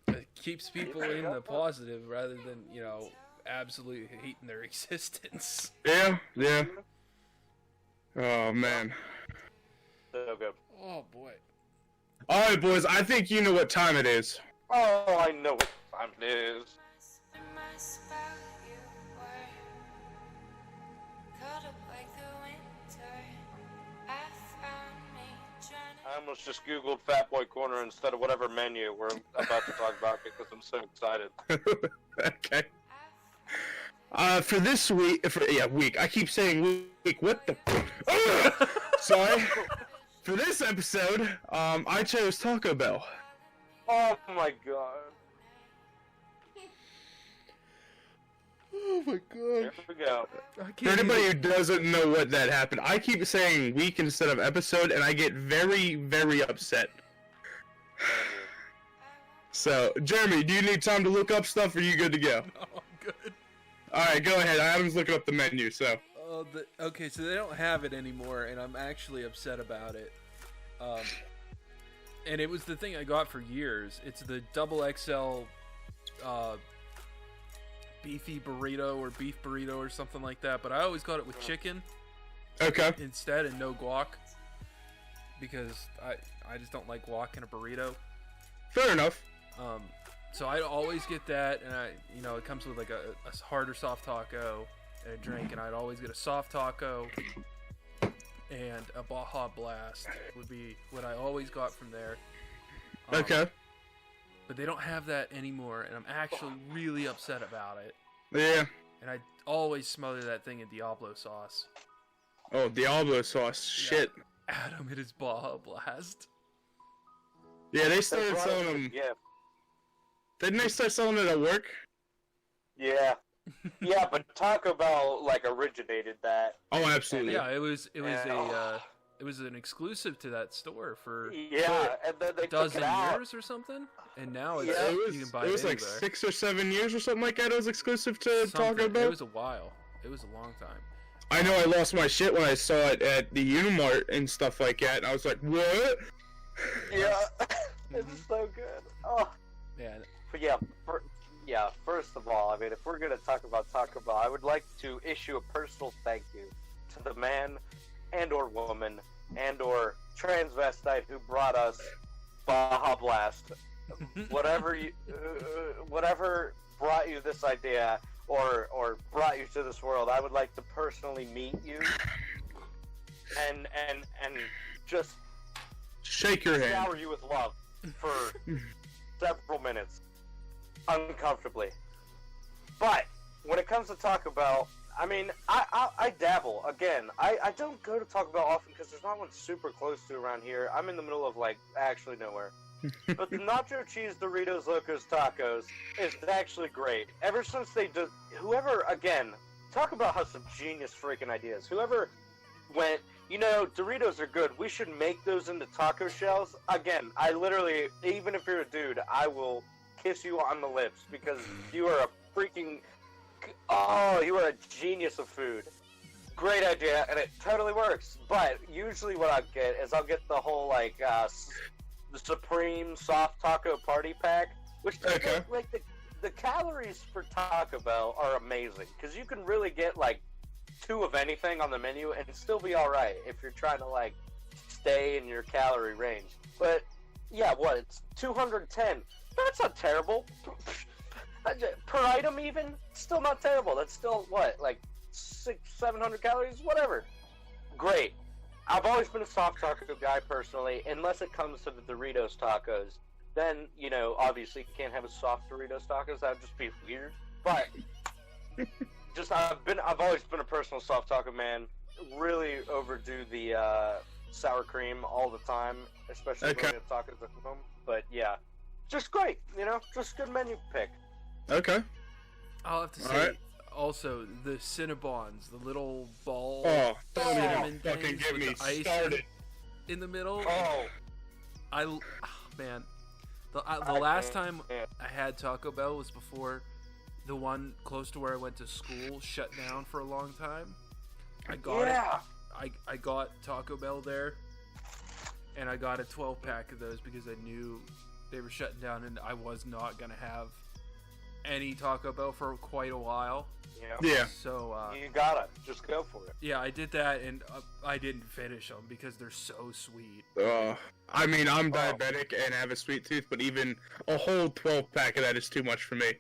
S3: in the positive rather than, you know, absolutely hating their existence.
S2: Yeah. Oh, man.
S1: So good.
S3: Oh, boy.
S2: Alright, boys, I think you know what time it is.
S1: Oh, I know what time it is. I almost just Googled Fat Boy Corner instead of whatever menu we're about to talk about because I'm so excited.
S2: Okay. For this week, week. I keep saying week. What the? Sorry. For this episode, I chose Taco Bell.
S1: Oh my god.
S3: Oh, my God.
S1: Here we go.
S2: For anybody who doesn't know what that happened, I keep saying week instead of episode, and I get very, very upset. So, Jeremy, do you need time to look up stuff, or are you good to go?
S3: No, I'm good.
S2: Alright, go ahead. Adam's looking up the menu, so...
S3: Okay, so they don't have it anymore, and I'm actually upset about it. And it was the thing I got for years. It's the double XL beefy burrito or beef burrito or something like that, but I always got it with chicken
S2: Okay.
S3: instead and no guac because I just don't like guac in a burrito.
S2: Fair enough.
S3: So I always get that, and it comes with like a hard or soft taco and a drink, and I'd always get a soft taco and a Baja Blast would be what I always got from there.
S2: Okay.
S3: But they don't have that anymore, and I'm actually really upset about it.
S2: Yeah.
S3: And I always smother that thing in Diablo sauce.
S2: Oh, Diablo sauce.
S3: Yeah.
S2: Shit.
S3: Adam and his Baja Blast.
S2: Yeah, they started selling them.
S1: Yeah.
S2: Didn't they start selling it at work?
S1: Yeah. Yeah, but Taco Bell like originated that.
S2: Oh, absolutely.
S3: Yeah, it was
S1: Yeah.
S3: it was an exclusive to that store for
S1: Yeah, and then they
S3: a dozen
S1: took it out.
S3: years or something, and now it's
S1: Yeah,
S3: you can buy
S2: it was like
S3: anywhere.
S2: 6 or 7 years or something like that. It was exclusive to Taco
S3: Something.
S2: Bell.
S3: It was a while. It was a long time.
S2: I know I lost my shit when I saw it at the Unimart and stuff like that, and I was like, what?
S1: Yeah, it's so good. Oh,
S3: Yeah.
S1: but yeah, first of all, I mean, if we're gonna talk about Taco Bell, I would like to issue a personal thank you to the man and/or woman and/or transvestite who brought us Baja Blast. Whatever brought you this idea or brought you to this world, I would like to personally meet you and just
S2: Shake your hand.
S1: shower you with love for several minutes, uncomfortably. But when it comes to Taco Bell, I mean, I dabble. Again, I don't go to Taco Bell often because there's not one super close to around here. I'm in the middle of, like, actually nowhere. But the Nacho Cheese Doritos Locos Tacos is actually great. Ever since they did, whoever, again, Taco Bell has some genius freaking ideas. Whoever went, you know, Doritos are good. We should make those into taco shells. Again, I literally, even if you're a dude, I will kiss you on the lips because you are a freaking, oh, you are a genius of food. Great idea, and it totally works. But usually what I get is I'll get the whole, like, the Supreme Soft Taco Party Pack, which, like, the calories for Taco Bell are amazing because you can really get, like, 2 of anything on the menu and still be alright if you're trying to, like, stay in your calorie range. But, yeah, what, it's 210. That's not terrible. Per item, even? Still not terrible. That's still, what, like, 600-700 calories? Whatever. Great. I've always been a soft taco guy, personally, unless it comes to the Doritos tacos. Then, you know, obviously you can't have a soft Doritos tacos. That would just be weird. But, I've always been a personal soft taco man. Really overdo the sour cream all the time, especially when we have tacos at home. But yeah, just great, you know, just good menu pick.
S2: Okay.
S3: I'll have to say, also the Cinnabons, the little ball
S2: fucking
S3: things
S2: get
S3: with
S2: me
S3: the ice
S2: started
S3: in the middle.
S2: Oh,
S3: Man, the last time I had Taco Bell was before the one close to where I went to school shut down for a long time. I got it. I got Taco Bell there, and I got a 12-pack of those because I knew they were shutting down, and I was not gonna have any Taco Bell for quite a while.
S2: Yeah.
S3: So
S1: you gotta just go for it.
S3: yeah, I did that, and I didn't finish them because they're so sweet.
S2: I mean, I'm diabetic and have a sweet tooth, but even a whole 12-pack of that is too much for me.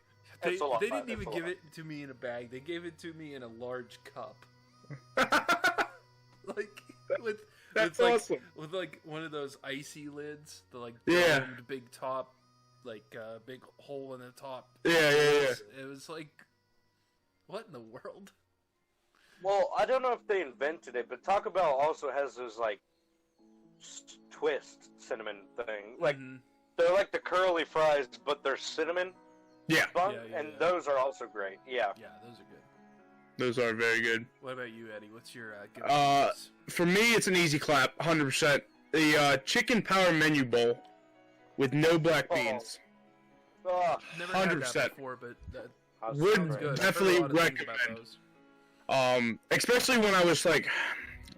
S3: They didn't even give it to me in a bag. They gave it to me in a large cup. Like
S2: That's awesome.
S3: With like one of those icy lids, the like
S2: Yeah.
S3: domed big top, like big hole in the top.
S2: Yeah.
S3: It was like, what in the world?
S1: Well, I don't know if they invented it, but Taco Bell also has those, like, twist cinnamon thing. Like, they're like the curly fries, but they're cinnamon.
S2: Yeah.
S1: Bun, and those are also great. Yeah.
S3: Yeah, those are good.
S2: Those are very good.
S3: What about you, Eddie? What's your good
S2: For me, it's an easy clap, 100%. The chicken power menu bowl with no black beans.
S3: Never had
S2: 100%.
S3: that before, but that
S2: Would
S3: sounds good.
S2: definitely
S3: I've heard a lot of things about
S2: recommend.
S3: those.
S2: Especially when I was like,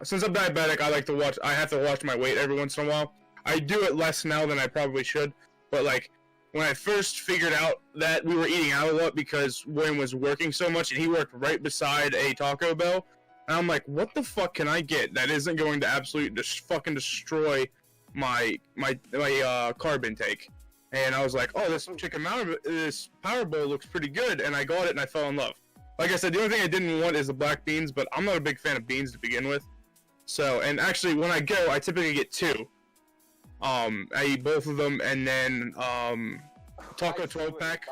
S2: since I'm diabetic, I have to watch my weight every once in a while. I do it less now than I probably should, but like, when I first figured out that we were eating out a lot because William was working so much and he worked right beside a Taco Bell, and I'm like, what the fuck can I get that isn't going to absolutely fucking destroy my carb intake? And I was like, oh, this Power Bowl looks pretty good, and I got it and I fell in love. Like I said, the only thing I didn't want is the black beans, but I'm not a big fan of beans to begin with. So, and actually, when I go, I typically get 2. I eat both of them, and then taco 12-pack,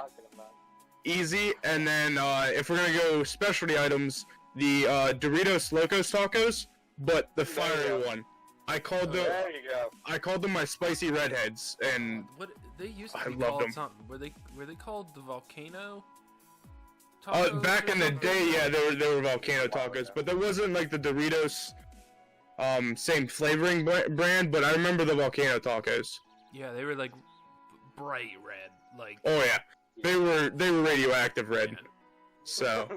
S2: easy. And then if we're gonna go specialty items, the Doritos Locos Tacos, but the fiery one. I called them my spicy redheads, and
S3: What they used to
S2: I
S3: be
S2: loved
S3: called
S2: them.
S3: something. Were they called the volcano? Tacos
S2: back
S3: or
S2: in the
S3: something?
S2: day, yeah, they were volcano tacos, but there wasn't like the Doritos same flavoring brand, but I remember the volcano tacos.
S3: Yeah, they were like bright red, like.
S2: Oh yeah, they were radioactive red.
S3: Man.
S2: So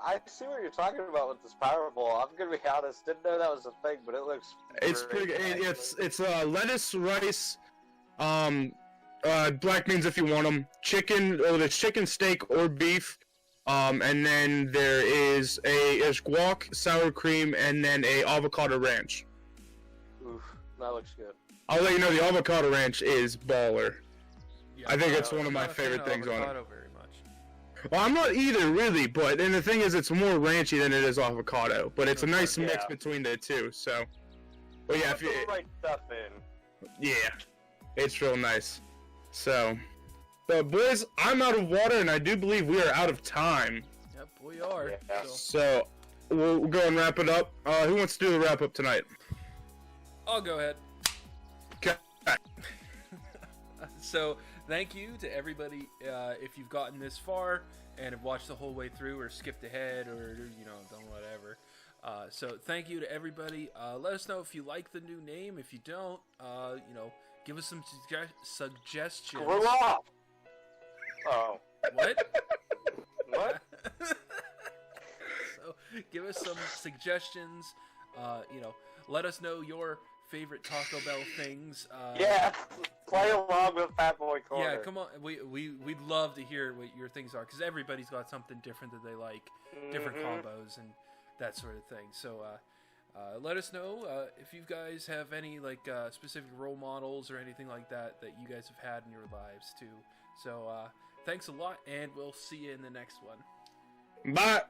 S1: I see what you're talking about with this Powerball. I'm gonna be honest, didn't know that was a thing, but it looks.
S2: it's
S1: great,
S2: pretty.
S1: actually.
S2: It's lettuce, rice, black beans if you want them, chicken, or there's chicken, steak, or beef. And then there's guac, sour cream, and then a avocado ranch.
S1: Oof, that looks good.
S2: I'll let you know the avocado ranch is baller.
S3: Yeah,
S2: I think it's
S3: I'm
S2: one of my
S3: not a fan
S2: favorite things on it.
S3: avocado very much.
S2: Well, I'm not either, really, but and the thing is, it's more ranchy than it is avocado. But it's a nice mix between the two. So, well, yeah,
S1: Put the right stuff in.
S2: yeah, it's real nice. So, But boys, I'm out of water, and I do believe we are out of time.
S3: Yep, we are.
S1: Yeah.
S2: So we'll go and wrap it up. Who wants to do the wrap up tonight?
S3: I'll go ahead.
S2: Okay.
S3: So, thank you to everybody if you've gotten this far and have watched the whole way through or skipped ahead or, done whatever. So, thank you to everybody. Let us know if you like the new name. If you don't, give us some suggestions.
S1: Screw off! Oh.
S3: What?
S1: What?
S3: So, give us some suggestions. Let us know your favorite Taco Bell things.
S1: Yeah, play along with Fat Boy Corner.
S3: Yeah, come on. We'd love to hear what your things are, because everybody's got something different that they like, different combos and that sort of thing. So let us know if you guys have any specific role models or anything like that you guys have had in your lives too. So thanks a lot, and we'll see you in the next one.
S2: Bye.